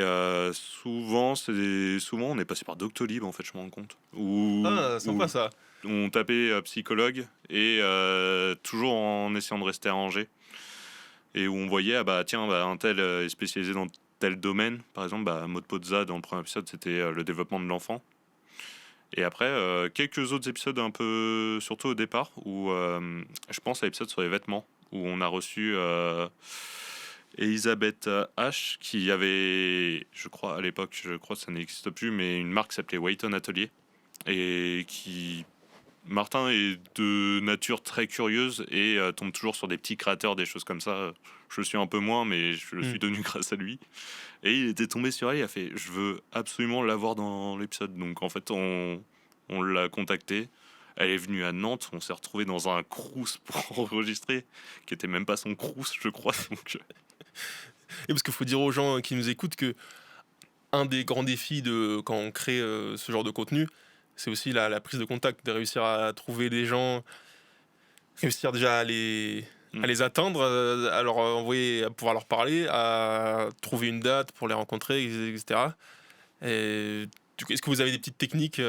souvent on est passé par Doctolib, en fait, je me rends compte. Ah, Où sympa ça. on tapait psychologue et toujours en essayant de rester à Angers. Et où on voyait, ah bah tiens, bah, un tel est spécialisé dans tel domaine. Par exemple, bah, Maud Pozza, dans le premier épisode, c'était le développement de l'enfant. Et après, quelques autres épisodes un peu, surtout au départ, où je pense à l'épisode sur les vêtements, où on a reçu Elisabeth H, qui avait, je crois à l'époque, je crois que ça n'existe plus, mais une marque qui s'appelait Wayton Atelier, et qui... Martin est de nature très curieuse et tombe toujours sur des petits créateurs, des choses comme ça. Je le suis un peu moins, mais je le suis devenu grâce à lui. Et il était tombé sur elle, il a fait « Je veux absolument l'avoir dans l'épisode ». Donc en fait, on l'a contactée. Elle est venue à Nantes, on s'est retrouvé dans un crous pour enregistrer, qui était même pas son crous, je crois. Donc, Et parce qu'il faut dire aux gens qui nous écoutent que un des grands défis quand on crée ce genre de contenu, c'est aussi la prise de contact, de réussir à trouver des gens, réussir déjà à les atteindre, à leur envoyer, à pouvoir leur parler, à trouver une date pour les rencontrer, etc. Et, est-ce que vous avez des petites techniques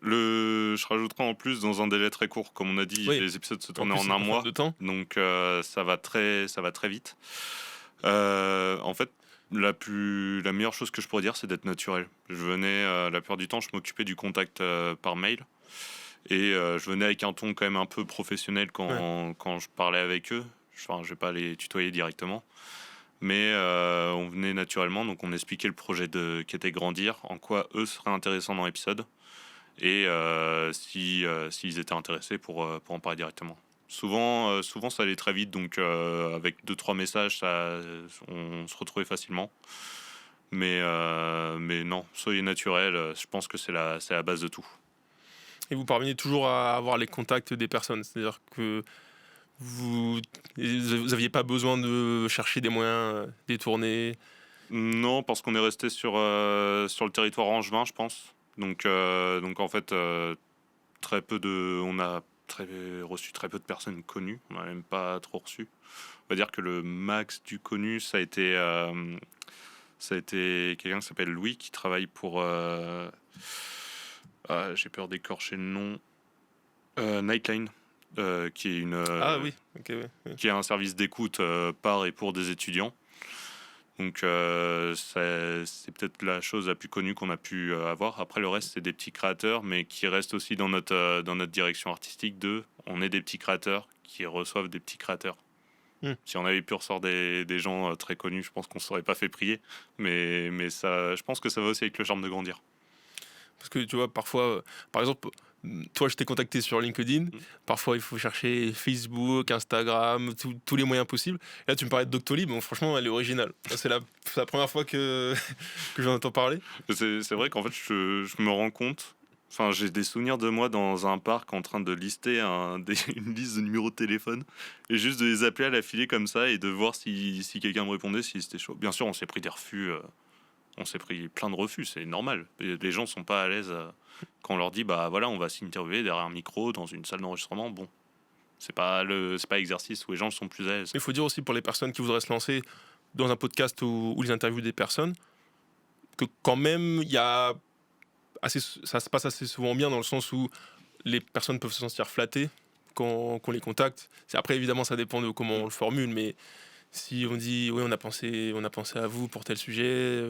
je rajouterai en plus dans un délai très court, comme on a dit, Oui. les épisodes se En tournaient plus, en c'est un contrainte mois, de temps. donc ça va très vite. En fait, la meilleure chose que je pourrais dire, c'est d'être naturel. Je venais, la plupart du temps, je m'occupais du contact par mail. Et je venais avec un ton quand même un peu professionnel quand je parlais avec eux. Enfin, je vais pas les tutoyer directement. Mais on venait naturellement, donc on expliquait le projet qui était Grandir, en quoi eux seraient intéressants dans l'épisode. Et s'ils étaient intéressés pour en parler directement. Souvent, ça allait très vite, donc avec 2-3 messages, on se retrouvait facilement. Mais non, soyez naturel, je pense que c'est la base de tout. Et vous parvenez toujours à avoir les contacts des personnes. C'est-à-dire que Vous n'aviez pas besoin de chercher des moyens détournés? Non, parce qu'on est resté sur le territoire angevin, je pense. Donc en fait, on a reçu très peu de personnes connues. On n'a même pas trop reçu. On va dire que le max du connu, ça a été quelqu'un qui s'appelle Louis, qui travaille pour... j'ai peur d'écorcher le nom. Nightline, qui est Ah oui, ok, ouais, ouais. qui est un service d'écoute par et pour des étudiants. Donc c'est peut-être la chose la plus connue qu'on a pu avoir. Après, le reste, c'est des petits créateurs, mais qui restent aussi dans notre direction artistique. On est des petits créateurs qui reçoivent des petits créateurs. Si on avait pu ressortir des gens très connus, je pense qu'on ne s'aurait pas fait prier. Mais ça, je pense que ça va aussi avec le charme de grandir. Parce que tu vois, parfois, par exemple, toi, je t'ai contacté sur LinkedIn. Parfois, il faut chercher Facebook, Instagram, tous les moyens possibles. Et là, tu me parlais de Doctolib. Bon, franchement, elle est originale. C'est la première fois que j'en entends parler. C'est vrai qu'en fait, je me rends compte. Enfin, j'ai des souvenirs de moi dans un parc en train de lister une liste de numéros de téléphone et juste de les appeler à la filée comme ça et de voir si quelqu'un me répondait, si c'était chaud. Bien sûr, on s'est pris des refus, on s'est pris plein de refus, c'est normal. Les gens sont pas à l'aise quand on leur dit bah voilà, on va s'interviewer derrière un micro dans une salle d'enregistrement. Bon, c'est pas exercice où les gens sont plus à l'aise. Il faut dire aussi pour les personnes qui voudraient se lancer dans un podcast ou les interviews des personnes que quand même il y a ça se passe assez souvent bien dans le sens où les personnes peuvent se sentir flattées qu'on les contacte. Après, évidemment, ça dépend de comment on le formule, mais si on dit oui, on a pensé à vous pour tel sujet,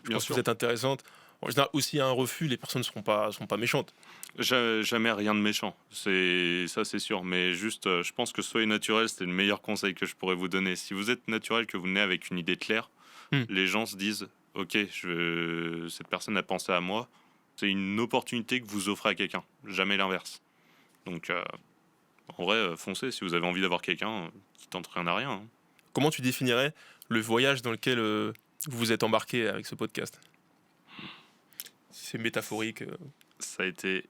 je pense que vous êtes intéressante. En général, aussi, il y a un refus, les personnes ne seront pas méchantes. Jamais rien de méchant, c'est sûr. Mais juste, je pense que soyez naturel, c'est le meilleur conseil que je pourrais vous donner. Si vous êtes naturel, que vous venez avec une idée claire, les gens se disent ok, cette personne a pensé à moi. C'est une opportunité que vous offrez à quelqu'un, jamais l'inverse. Donc, en vrai, foncez. Si vous avez envie d'avoir quelqu'un, qui tente rien à rien. Comment tu définirais le voyage dans lequel vous vous êtes embarqué avec ce podcast? Si c'est métaphorique. Ça a été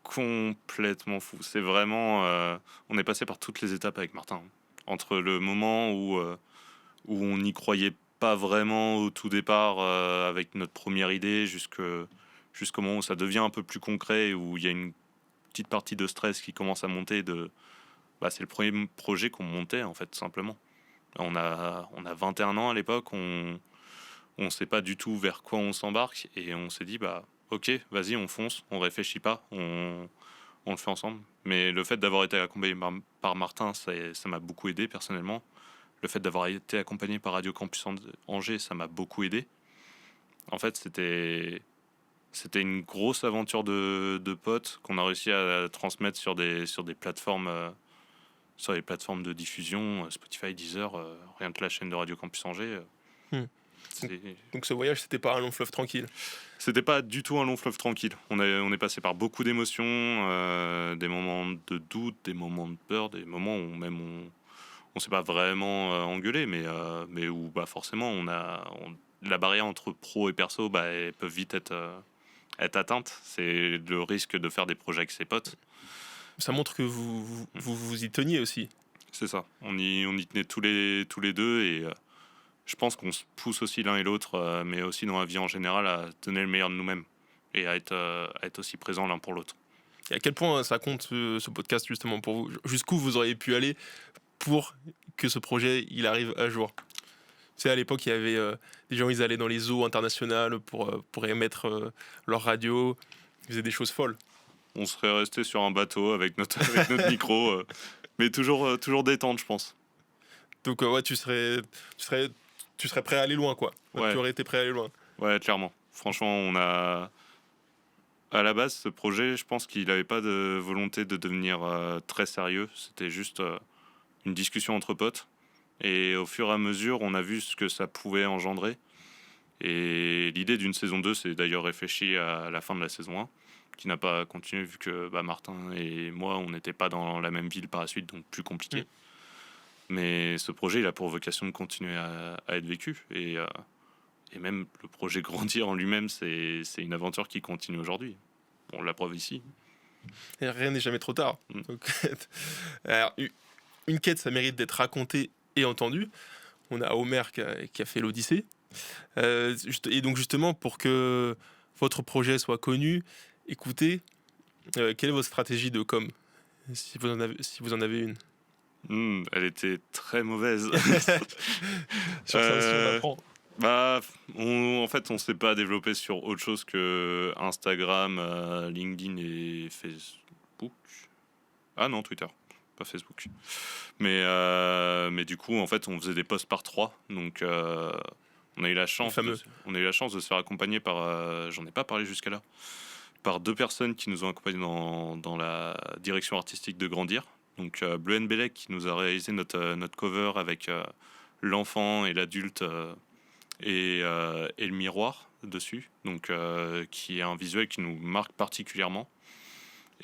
complètement fou. C'est vraiment... on est passé par toutes les étapes avec Martin. Entre le moment où on n'y croyait pas vraiment au tout départ avec notre première idée jusqu'au moment où ça devient un peu plus concret, où il y a une petite partie de stress qui commence à monter. C'est le premier projet qu'on montait, en fait, tout simplement. On a 21 ans à l'époque, on ne sait pas du tout vers quoi on s'embarque, et on s'est dit, ok, vas-y, on fonce, on réfléchit pas, on le fait ensemble. Mais le fait d'avoir été accompagné par Martin, ça m'a beaucoup aidé personnellement. Le fait d'avoir été accompagné par Radio Campus Angers, ça m'a beaucoup aidé. En fait, c'était une grosse aventure de potes qu'on a réussi à transmettre sur des plateformes, sur les plateformes de diffusion, Spotify, Deezer, rien que la chaîne de Radio Campus Angers. Donc ce voyage, c'était pas un long fleuve tranquille? C'était pas du tout un long fleuve tranquille. On est passé par beaucoup d'émotions, des moments de doute, des moments de peur, des moments où même on s'est pas vraiment engueulé, mais où forcément la barrière entre pro et perso, elle peut vite être atteinte. C'est le risque de faire des projets avec ses potes. Ça montre que vous y teniez aussi. C'est ça. On y tenait tous les deux, et je pense qu'on se pousse aussi l'un et l'autre, mais aussi dans la vie en général, à donner le meilleur de nous-mêmes et à être aussi présents l'un pour l'autre. Et à quel point ça compte ce podcast justement pour vous? Jusqu'où vous auriez pu aller pour que ce projet il arrive à jour? Tu sais, à l'époque, il y avait des gens, ils allaient dans les eaux internationales pour émettre leur radio. Ils faisaient des choses folles. On serait resté sur un bateau avec notre micro, mais toujours détente, je pense. Donc ouais, tu serais prêt à aller loin, quoi. Ouais. Tu aurais été prêt à aller loin. Ouais, clairement. Franchement, à la base, ce projet, je pense qu'il n'avait pas de volonté de devenir très sérieux. C'était juste une discussion entre potes. Et au fur et à mesure, on a vu ce que ça pouvait engendrer. Et l'idée d'une saison 2, c'est d'ailleurs réfléchi à la fin de la saison 1, qui n'a pas continué vu que Martin et moi, on n'était pas dans la même ville par la suite, donc plus compliqué. Mais ce projet, il a pour vocation de continuer à être vécu. Et même le projet Grandir en lui-même, c'est une aventure qui continue aujourd'hui. On la preuve ici. Et rien n'est jamais trop tard. Donc, alors, une quête, ça mérite d'être racontée et entendue. On a Homer qui a fait l'Odyssée. Et donc justement, pour que votre projet soit connu, écoutez, quelle est votre stratégie de com, si vous en avez une? Elle était très mauvaise. Sur ça aussi, on apprend. Bah, en fait, on s'est pas développé sur autre chose que Instagram, LinkedIn et Facebook. Ah non, Twitter, pas Facebook. Mais du coup, en fait, on faisait des posts par 3. Donc, on a eu la chance de se faire accompagner par, j'en ai pas parlé jusqu'à là, par 2 personnes qui nous ont accompagnés dans la direction artistique de Grandir. Donc, Bleu Bellec qui nous a réalisé notre cover avec l'enfant et l'adulte et le miroir dessus. Donc, qui est un visuel qui nous marque particulièrement.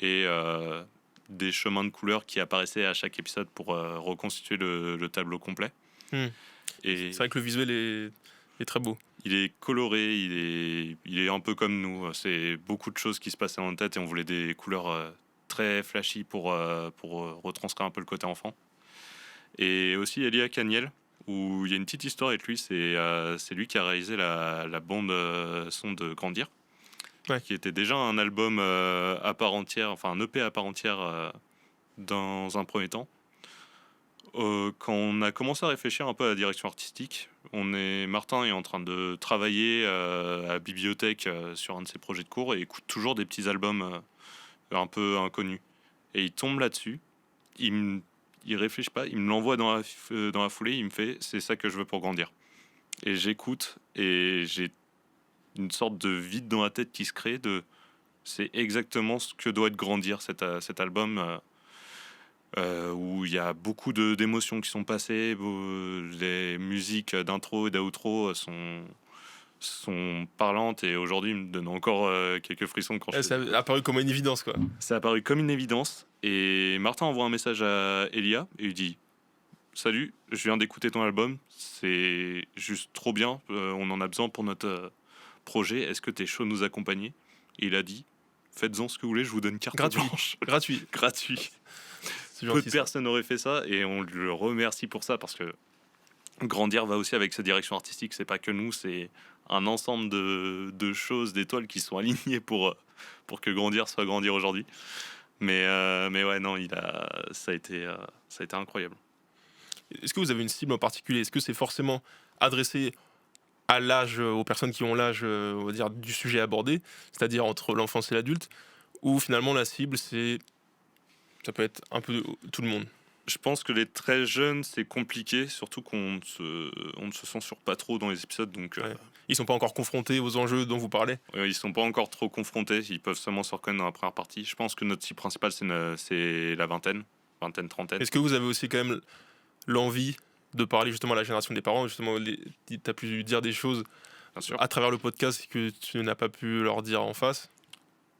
Et des chemins de couleurs qui apparaissaient à chaque épisode pour reconstituer le tableau complet. Et c'est vrai que le visuel est très beau. Il est coloré, il est un peu comme nous. C'est beaucoup de choses qui se passaient en tête et on voulait des couleurs très flashy pour retranscrire un peu le côté enfant. Et aussi Elia Caniel, où il y a une petite histoire avec lui. C'est lui qui a réalisé la bande son de Grandir. Ouais. Qui était déjà un album à part entière, enfin un EP à part entière dans un premier temps. Quand on a commencé à réfléchir un peu à la direction artistique, Martin est en train de travailler à la bibliothèque sur un de ses projets de cours et écoute toujours des petits albums un peu inconnus. Et il tombe là-dessus, il réfléchit pas, il me l'envoie dans la foulée, il me fait « c'est ça que je veux pour Grandir ». Et j'écoute et j'ai une sorte de vide dans la tête qui se crée c'est exactement ce que doit être Grandir cet album où il y a beaucoup d'émotions qui sont passées, les musiques d'intro et d'outro sont parlantes et aujourd'hui il me donne encore quelques frissons quand ça a apparu comme une évidence quoi. Ça a apparu comme une évidence et Martin envoie un message à Elia et lui dit « Salut, je viens d'écouter ton album, c'est juste trop bien, on en a besoin pour notre projet, est-ce que t'es chaud de nous accompagner ?» Et il a dit « Faites-en ce que vous voulez, je vous donne carte blanche. » Gratuit. Peu de personnes auraient fait ça et on le remercie pour ça parce que Grandir va aussi avec sa direction artistique, c'est pas que nous, c'est un ensemble de choses, d'étoiles qui sont alignées pour que Grandir soit Grandir aujourd'hui. Mais ouais, non, ça a été incroyable. Est-ce que vous avez une cible en particulier? Est-ce que c'est forcément adressé à l'âge, aux personnes qui ont l'âge, on va dire, du sujet abordé, c'est-à-dire entre l'enfance et l'adulte, ou finalement la cible, ça peut être un peu tout le monde? Je pense que les très jeunes, c'est compliqué, surtout qu'on ne se censure pas trop dans les épisodes. Donc, ouais. Ils sont pas encore confrontés aux enjeux dont vous parlez? Ils sont pas encore trop confrontés, ils peuvent seulement se reconnaître dans la première partie. Je pense que notre cible principale, c'est la vingtaine, trentaine. Est-ce que vous avez aussi quand même l'envie de parler justement à la génération des parents? Justement, tu as pu dire des choses à travers le podcast que tu n'as pas pu leur dire en face?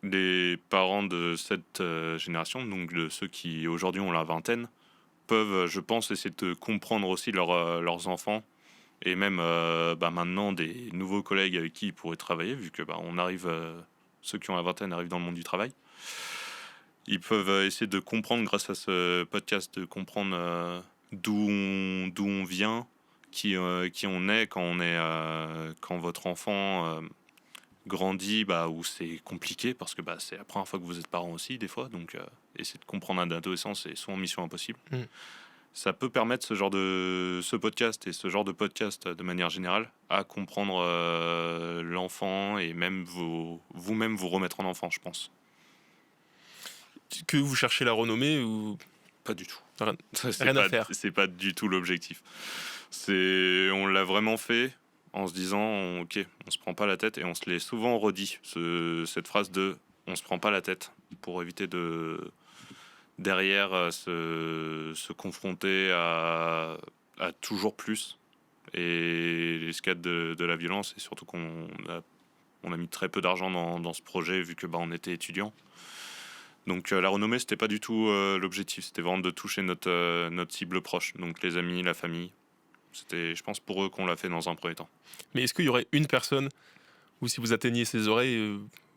Les parents de cette génération, donc de ceux qui aujourd'hui ont la vingtaine, peuvent, je pense, essayer de comprendre aussi leurs enfants et même maintenant des nouveaux collègues avec qui ils pourraient travailler, vu que ceux qui ont la vingtaine arrivent dans le monde du travail. Ils peuvent essayer de comprendre grâce à ce podcast, de comprendre d'où on vient, qui on est quand votre enfant grandit, où c'est compliqué parce que c'est la première fois que vous êtes parent aussi des fois, donc essayer de comprendre un adolescent, c'est souvent mission impossible. Ça peut permettre ce podcast et ce genre de podcast de manière générale à comprendre l'enfant et même vous-même vous remettre en enfant, je pense. Que vous cherchez la renommée ou pas du tout? Rien à faire. C'est pas du tout l'objectif. On l'a vraiment fait en se disant ok, on se prend pas la tête, et on se l'est souvent redit cette phrase de on se prend pas la tête, pour éviter de derrière se confronter à toujours plus et l'escalade de la violence, et surtout qu'on a mis très peu d'argent dans ce projet vu que on était étudiant. Donc la renommée, c'était pas du tout l'objectif, c'était vraiment de toucher notre cible proche, donc les amis, la famille. C'était, je pense, pour eux qu'on l'a fait dans un premier temps. Mais est-ce qu'il y aurait une personne, ou si vous atteignez ses oreilles,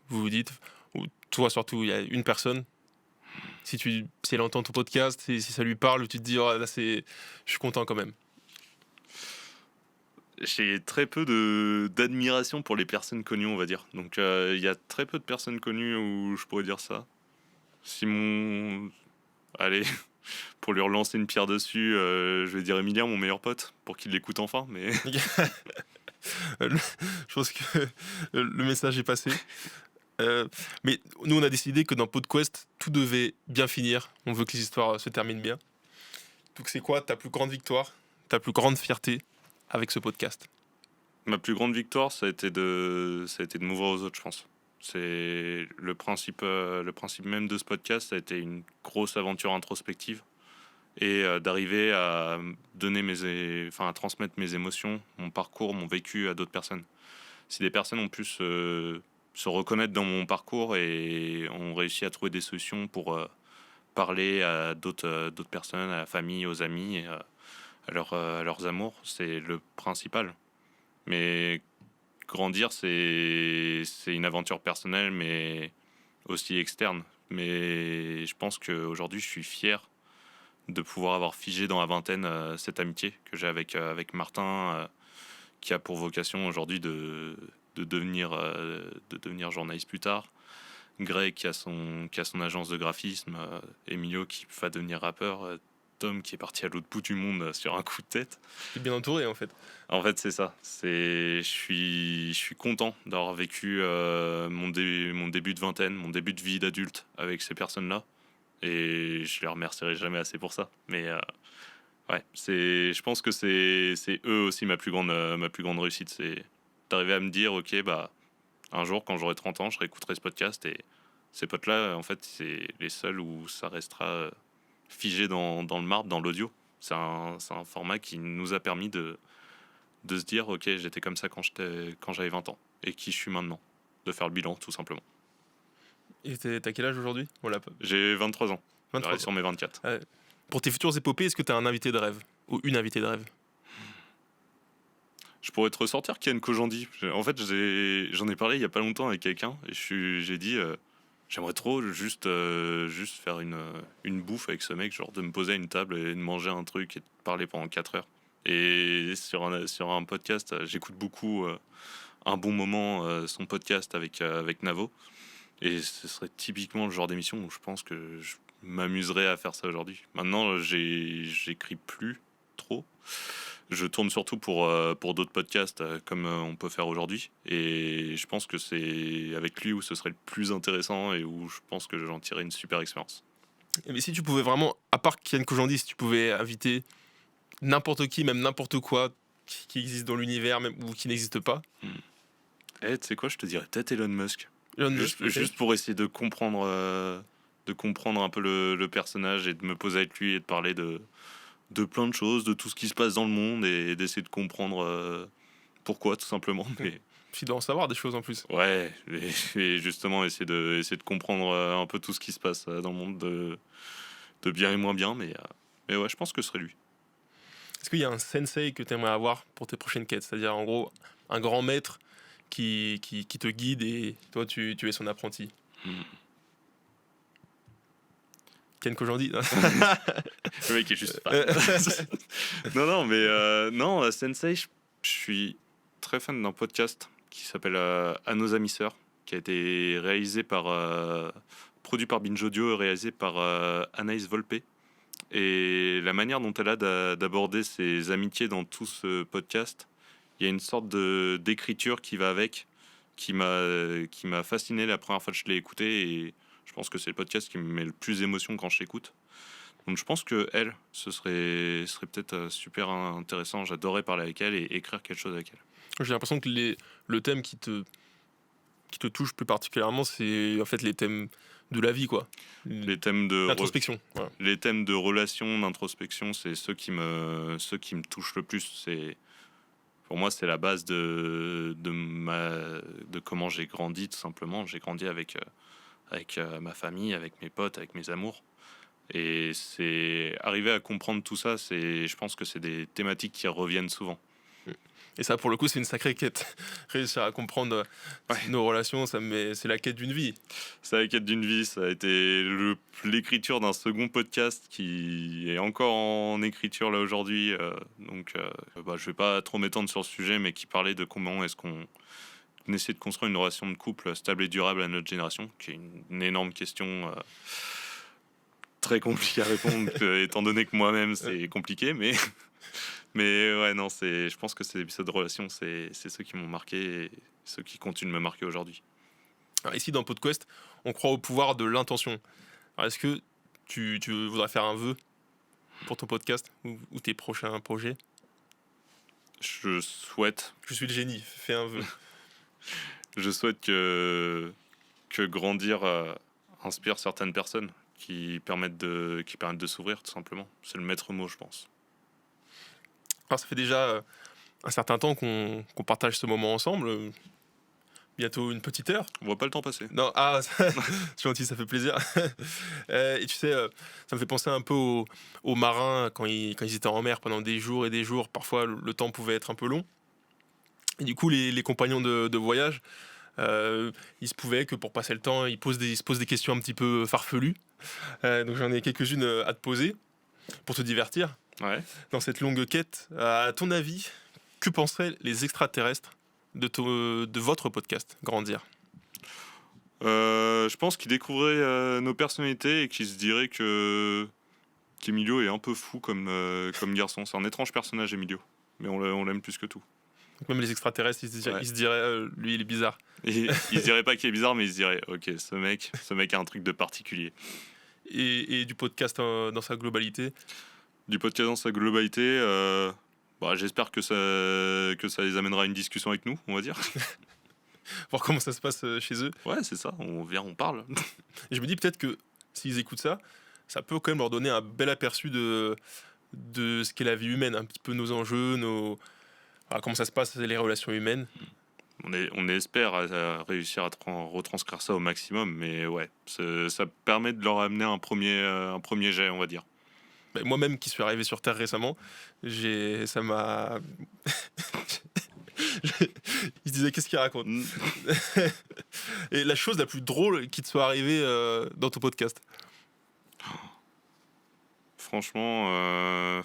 vous vous dites, ou toi surtout, il y a une personne, si elle entend ton podcast, si ça lui parle, tu te dis, oh, là, je suis content quand même. J'ai très peu d'admiration pour les personnes connues, on va dire. Donc il y a très peu de personnes connues où je pourrais dire ça. Allez, pour lui relancer une pierre dessus, je vais dire Emilien, mon meilleur pote, pour qu'il l'écoute enfin. Mais Je pense que le message est passé. Mais nous, on a décidé que dans PodQuest, tout devait bien finir. On veut que les histoires se terminent bien. Donc c'est quoi ta plus grande victoire, ta plus grande fierté avec ce podcast? ma plus grande victoire, ça a été de m'ouvrir aux autres, je pense. C'est le principe même de ce podcast, ça a été une grosse aventure introspective et d'arriver à à transmettre mes émotions, mon parcours, mon vécu à d'autres personnes. Si des personnes ont pu se reconnaître dans mon parcours et ont réussi à trouver des solutions pour parler à d'autres personnes, à la famille, aux amis, et, à leurs amours, c'est le principal. Mais grandir, c'est une aventure personnelle, mais aussi externe. Mais je pense qu'aujourd'hui, je suis fier de pouvoir avoir figé dans la vingtaine cette amitié que j'ai avec Martin, qui a pour vocation aujourd'hui de devenir journaliste plus tard. Greg qui a son agence de graphisme, Emilio qui va devenir rappeur, Tom qui est parti à l'autre bout du monde sur un coup de tête. T'es bien entouré en fait. En fait, c'est ça. Je suis content d'avoir vécu mon début de vingtaine, mon début de vie d'adulte avec ces personnes-là. Et je les remercierai jamais assez pour ça. Mais ouais, je pense que c'est eux aussi ma plus grande réussite. C'est d'arriver à me dire, ok, bah, un jour, quand j'aurai 30 ans, je réécouterai ce podcast. Et ces potes-là, en fait, c'est les seuls où ça restera figé dans le marbre, dans l'audio. C'est un format qui nous a permis de se dire, ok, j'étais comme ça quand j'avais 20 ans. Et qui je suis maintenant. De faire le bilan, tout simplement. Et t'as quel âge aujourd'hui? Voilà. J'ai 23 ans. 23 J'arrive sur mes 24. Pour tes futures épopées, est-ce que t'as un invité de rêve? Ou une invitée de rêve? Je pourrais te ressortir Kian Kojandi. En fait, j'en ai parlé il y a pas longtemps avec quelqu'un. Et j'ai dit, j'aimerais trop juste faire une bouffe avec ce mec. Genre de me poser à une table et de manger un truc et de parler pendant 4 heures. Et sur un podcast, j'écoute beaucoup Un bon moment, son podcast avec Navo. Et ce serait typiquement le genre d'émission où je pense que je m'amuserais à faire ça aujourd'hui. Maintenant, j'écris plus trop. Je tourne surtout pour d'autres podcasts comme on peut faire aujourd'hui. Et je pense que c'est avec lui où ce serait le plus intéressant et où je pense que j'en tirerais une super expérience. Mais si tu pouvais vraiment, à part Kian Kojandi, si tu pouvais inviter n'importe qui, même n'importe quoi qui existe dans l'univers même, ou qui n'existe pas. Tu sais quoi, je te dirais peut-être Elon Musk. Elon Musk, Juste pour essayer de comprendre un peu le personnage et de me poser avec lui et de parler de plein de choses, de tout ce qui se passe dans le monde et d'essayer de comprendre pourquoi, tout simplement. Mais tu dois en savoir des choses en plus. ouais, et justement essayer de comprendre un peu tout ce qui se passe dans le monde de bien et moins bien. Mais ouais, je pense que ce serait lui. Est-ce qu'il y a un sensei que tu aimerais avoir pour tes prochaines quêtes? C'est-à-dire, en gros, un grand maître qui te guide et toi, tu es son apprenti. Ken Kojandi. Le mec est juste fan. Non, mais non, Sensei, je suis très fan d'un podcast qui s'appelle À nos amis sœurs, qui a été produit par Binge Audio et réalisé par Anaïs Volpe. Et la manière dont elle a d'aborder ses amitiés dans tout ce podcast, il y a une sorte d'écriture qui va avec, qui m'a fasciné la première fois que je l'ai écouté, et je pense que c'est le podcast qui me met le plus d'émotion quand je l'écoute. Donc je pense que elle, ce serait peut-être super intéressant. J'adorerais parler avec elle et écrire quelque chose avec elle. J'ai l'impression que le thème qui te touche plus particulièrement, c'est en fait les thèmes de la vie, quoi. Les thèmes d'introspection. Voilà. Les thèmes de relation, d'introspection, c'est ceux qui me touchent le plus. Pour moi, c'est la base de comment j'ai grandi, tout simplement. J'ai grandi avec ma famille, avec mes potes, avec mes amours. Et c'est arriver à comprendre tout ça, je pense que c'est des thématiques qui reviennent souvent. Et ça, pour le coup, c'est une sacrée quête. Réussir à comprendre nos relations, c'est la quête d'une vie. C'est la quête d'une vie. Ça a été l'écriture d'un second podcast qui est encore en écriture là aujourd'hui. Je vais pas trop m'étendre sur le sujet, mais qui parlait de comment est-ce qu'on essaie de construire une relation de couple stable et durable à notre génération, qui est une énorme question très compliquée à répondre, étant donné que moi-même c'est compliqué, mais ouais, non, je pense que ces épisodes de relation, c'est ceux qui m'ont marqué et ceux qui continuent de me marquer aujourd'hui. Alors ici, dans PodQuest, on croit au pouvoir de l'intention. Alors, est-ce que tu voudrais faire un vœu pour ton podcast ou tes prochains projets? Je souhaite Je suis le génie, fais un vœu. Je souhaite que grandir inspire certaines personnes qui permettent de s'ouvrir, tout simplement. C'est le maître mot, je pense. Alors, ça fait déjà un certain temps qu'on partage ce moment ensemble. Bientôt une petite heure. On voit pas le temps passer. Non, c'est gentil, ça fait plaisir. Et tu sais, ça me fait penser un peu aux marins quand ils étaient en mer pendant des jours et des jours. Parfois, le temps pouvait être un peu long. Et du coup, les compagnons de voyage, il se pouvait que pour passer le temps, ils se posent des questions un petit peu farfelues. Donc j'en ai quelques-unes à te poser pour te divertir. Ouais. Dans cette longue quête, à ton avis, que penseraient les extraterrestres de votre podcast, Grandir? Je pense qu'ils découvraient nos personnalités et qu'ils se diraient qu'Emilio est un peu fou comme garçon. C'est un étrange personnage, Emilio. Mais on l'aime plus que tout. Donc même les extraterrestres, ils se diraient lui, il est bizarre. Et ils se diraient pas qu'il est bizarre, mais ils se diraient ok, ce mec a un truc de particulier. Et du podcast dans sa globalité? Du podcast dans sa globalité, j'espère que ça les amènera à une discussion avec nous, on va dire. Voir comment ça se passe chez eux. Ouais, c'est ça, on vient, on parle. Et je me dis peut-être que s'ils écoutent ça, ça peut quand même leur donner un bel aperçu de ce qu'est la vie humaine, un petit peu nos enjeux, comment ça se passe, les relations humaines. On espère réussir à retranscrire ça au maximum, mais ouais, ça permet de leur amener un premier jet, on va dire. Moi-même qui suis arrivé sur Terre récemment, ça m'a... Il se disait qu'est-ce qu'il raconte. Et la chose la plus drôle qui te soit arrivée dans ton podcast? Franchement,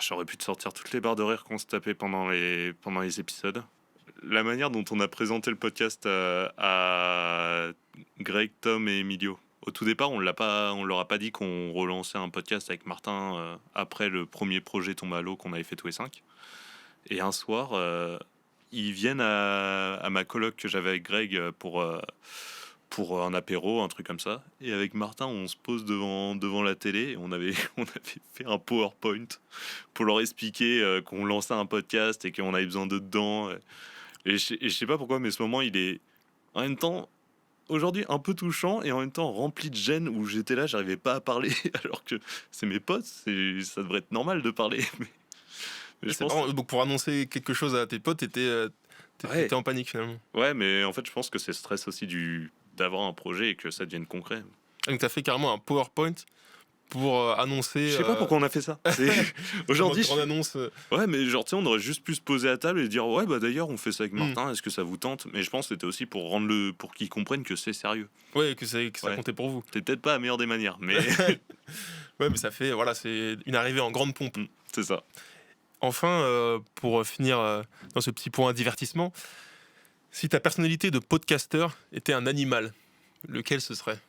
j'aurais pu te sortir toutes les barres de rire qu'on se tapait pendant les épisodes. La manière dont on a présenté le podcast à Greg, Tom et Emilio. Au tout départ, on leur a pas dit qu'on relançait un podcast avec Martin après le premier projet Tombe à l'eau qu'on avait fait tous les 5. Et un soir, ils viennent à ma coloc que j'avais avec Greg pour un apéro, un truc comme ça. Et avec Martin, on se pose devant la télé. Et on avait fait un PowerPoint pour leur expliquer qu'on lançait un podcast et qu'on avait besoin d'eux dedans. Et je sais pas pourquoi, mais ce moment, il est en même temps... Aujourd'hui, un peu touchant et en même temps rempli de gêne où j'étais là, j'arrivais pas à parler alors que c'est mes potes, ça devrait être normal de parler. Mais je pense... Donc pour annoncer quelque chose à tes potes, t'étais en panique finalement. Ouais, mais en fait, je pense que c'est le stress aussi d'avoir un projet et que ça devienne concret. Donc t'as fait carrément un PowerPoint pour annoncer... Je sais pas pourquoi on a fait ça. Aujourd'hui, on annonce... Ouais, mais genre, tu sais, on aurait juste pu se poser à table et dire ouais, d'ailleurs, on fait ça avec Martin, est-ce que ça vous tente? Mais je pense que c'était aussi pour pour qu'ils comprennent que c'est sérieux. Ouais, que ça comptait pour vous. C'est peut-être pas la meilleure des manières, mais... Ouais, mais ça fait... Voilà, c'est une arrivée en grande pompe. C'est ça. Enfin, pour finir dans ce petit point divertissement, si ta personnalité de podcasteur était un animal, lequel ce serait?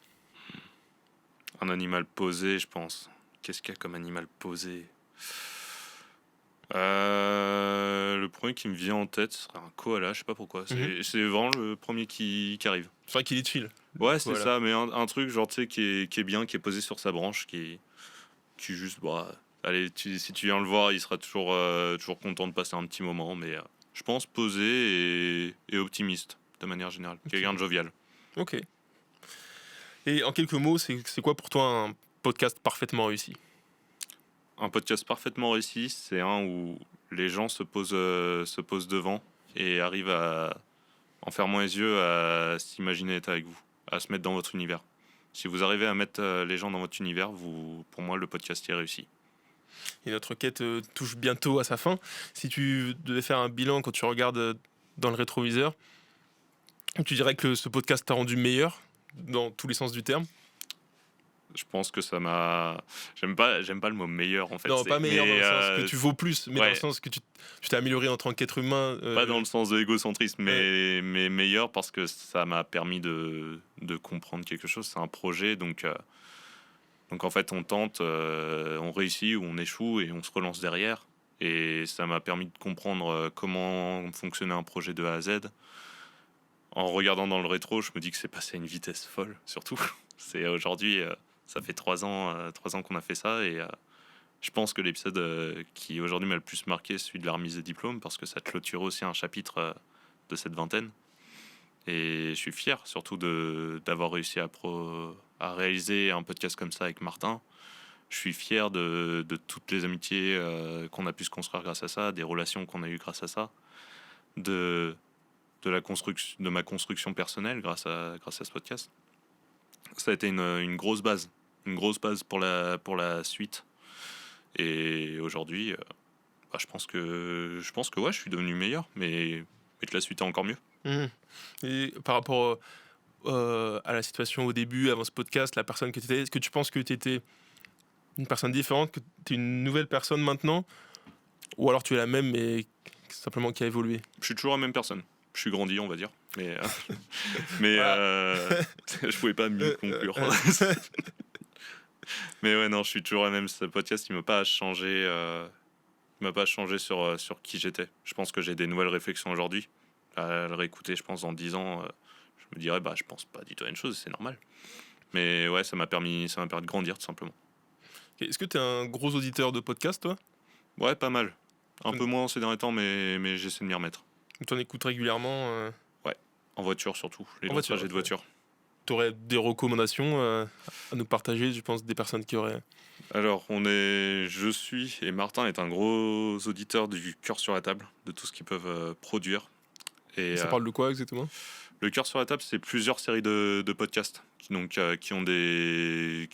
Un animal posé, je pense. Qu'est-ce qu'il y a comme animal posé? Le premier qui me vient en tête serait un koala, je sais pas pourquoi. C'est vraiment le premier qui arrive. C'est vrai qu'il est chill. Ouais, c'est ça, mais un truc genre, tu sais, qui est bien, qui est posé sur sa branche, qui juste, allez, si tu viens le voir, il sera toujours content de passer un petit moment, mais je pense posé et optimiste, de manière générale. Quelqu'un de jovial. Ok. Et en quelques mots, c'est quoi pour toi un podcast parfaitement réussi? Un podcast parfaitement réussi, c'est un où les gens se posent devant et arrivent en fermant les yeux à s'imaginer être avec vous, à se mettre dans votre univers. Si vous arrivez à mettre les gens dans votre univers, pour moi, le podcast est réussi. Et notre quête touche bientôt à sa fin. Si tu devais faire un bilan quand tu regardes dans le rétroviseur, tu dirais que ce podcast t'a rendu meilleur dans tous les sens du terme? Je pense que ça m'a. J'aime pas le mot meilleur en fait. Non, pas meilleur dans le sens que tu vaux plus, mais dans ouais. le sens que tu t'es amélioré en tant qu'être humain. Pas dans le sens de l'égocentrisme, mais meilleur parce que ça m'a permis de comprendre quelque chose. C'est un projet, donc en fait on tente, on réussit ou on échoue et on se relance derrière. Et ça m'a permis de comprendre comment fonctionnait un projet de A à Z. En regardant dans le rétro, je me dis que c'est passé à une vitesse folle, surtout. C'est aujourd'hui, ça fait 3 ans qu'on a fait ça et je pense que l'épisode qui aujourd'hui m'a le plus marqué, c'est celui de la remise des diplômes, parce que ça clôture aussi un chapitre de cette vingtaine. Et je suis fier surtout d'avoir réussi à réaliser un podcast comme ça avec Martin. Je suis fier de toutes les amitiés qu'on a pu se construire grâce à ça, des relations qu'on a eues grâce à ça, de ma construction personnelle grâce à ce podcast. Ça a été une grosse base pour la suite. Et aujourd'hui, je pense que ouais, je suis devenu meilleur, mais que la suite est encore mieux. Et par rapport à la situation au début, avant ce podcast, la personne que tu étais, est-ce que tu penses que tu étais une personne différente, que tu es une nouvelle personne maintenant, ou alors tu es la même, mais simplement qui a évolué? Je suis toujours la même personne. Je suis grandi, on va dire. Mais je pouvais pas mieux conclure. Mais ouais, non, je suis toujours la même. Ce podcast, il m'a pas changé. Il m'a pas changé sur qui j'étais. Je pense que j'ai des nouvelles réflexions aujourd'hui. À le réécouter, je pense, dans 10 ans, je me dirais, je pense pas du tout à une chose, c'est normal. Mais ouais, ça m'a permis de grandir, tout simplement. Est-ce que tu es un gros auditeur de podcast, toi? Ouais, pas mal. Un peu moins ces derniers temps, mais j'essaie de m'y remettre. Tu en écoutes régulièrement? Ouais, en voiture surtout. Les longs trajets de voiture. Tu aurais des recommandations à nous partager, je pense, des personnes qui auraient... Alors, je suis, et Martin est un gros auditeur du Cœur sur la table, de tout ce qu'ils peuvent produire. Et ça parle de quoi exactement? Le Cœur sur la table, c'est plusieurs séries de podcasts qui ont des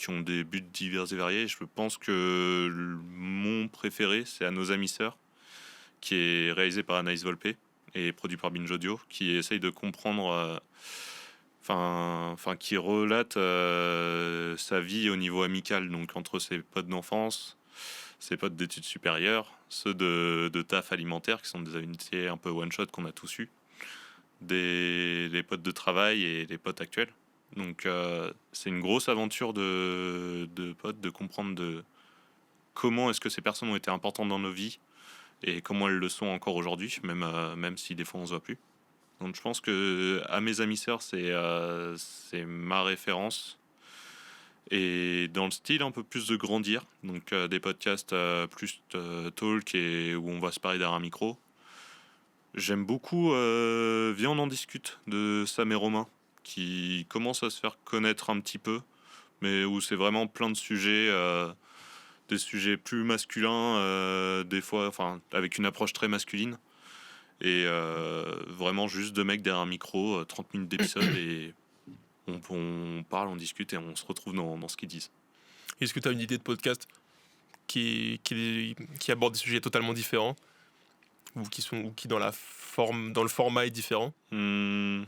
buts divers et variés. Je pense que mon préféré, c'est À nos amis sœurs, qui est réalisé par Anaïs Volpe et produit par Binge Audio, qui essaye de comprendre, qui relate sa vie au niveau amical, donc entre ses potes d'enfance, ses potes d'études supérieures, ceux de taf alimentaire, qui sont des amitiés un peu one-shot qu'on a tous eu, les potes de travail et les potes actuels. Donc c'est une grosse aventure de potes, de comprendre comment est-ce que ces personnes ont été importantes dans nos vies et comment elles le sont encore aujourd'hui, même si des fois on se voit plus. Donc je pense que À mes amis sœurs, c'est ma référence. Et dans le style un peu plus de grandir, donc des podcasts plus talk et où on va se parler derrière un micro. J'aime beaucoup Viens on en discute de Sam et Romain, qui commence à se faire connaître un petit peu, mais où c'est vraiment plein de sujets, des sujets plus masculins, des fois, avec une approche très masculine, et vraiment juste deux mecs derrière un micro, 30 minutes d'épisode, et on parle, on discute et on se retrouve dans ce qu'ils disent. Est-ce que tu as une idée de podcast qui aborde des sujets totalement différents, ou qui dans le format est différent? Je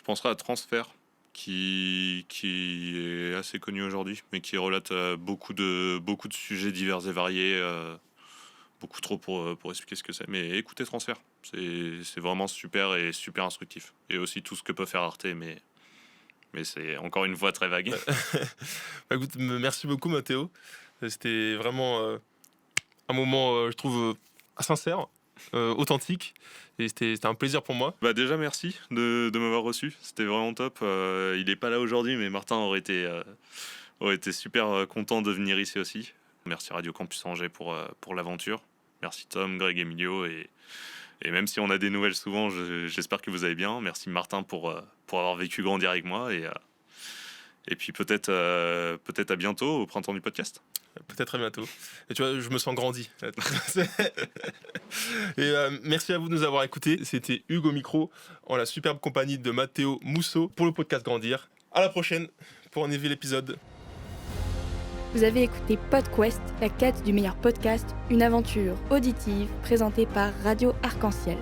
penserais à Transfert, qui est assez connu aujourd'hui, mais qui relate beaucoup de sujets divers et variés, beaucoup trop pour expliquer ce que c'est. Mais écoutez Transfert, c'est vraiment super et super instructif. Et aussi tout ce que peut faire Arte, mais c'est encore une fois très vague. Écoute, merci beaucoup Mathéo. C'était vraiment un moment, je trouve, sincère, authentique. Et c'était un plaisir pour moi. Déjà, merci de m'avoir reçu. C'était vraiment top. Il n'est pas là aujourd'hui, mais Martin aurait été super content de venir ici aussi. Merci Radio Campus Angers pour l'aventure. Merci Tom, Greg, Emilio. Et même si on a des nouvelles souvent, j'espère que vous allez bien. Merci Martin pour avoir vécu grandir avec moi. Et puis peut-être à bientôt au printemps du podcast. Peut-être à bientôt. Et tu vois, je me sens grandi. Et merci à vous de nous avoir écoutés. C'était Hugues au micro, en la superbe compagnie de Mathéo Mousseau pour le podcast Grandir. À la prochaine pour un nouvel épisode. Vous avez écouté PodQuest, la quête du meilleur podcast, une aventure auditive présentée par Radio Arc-en-Ciel.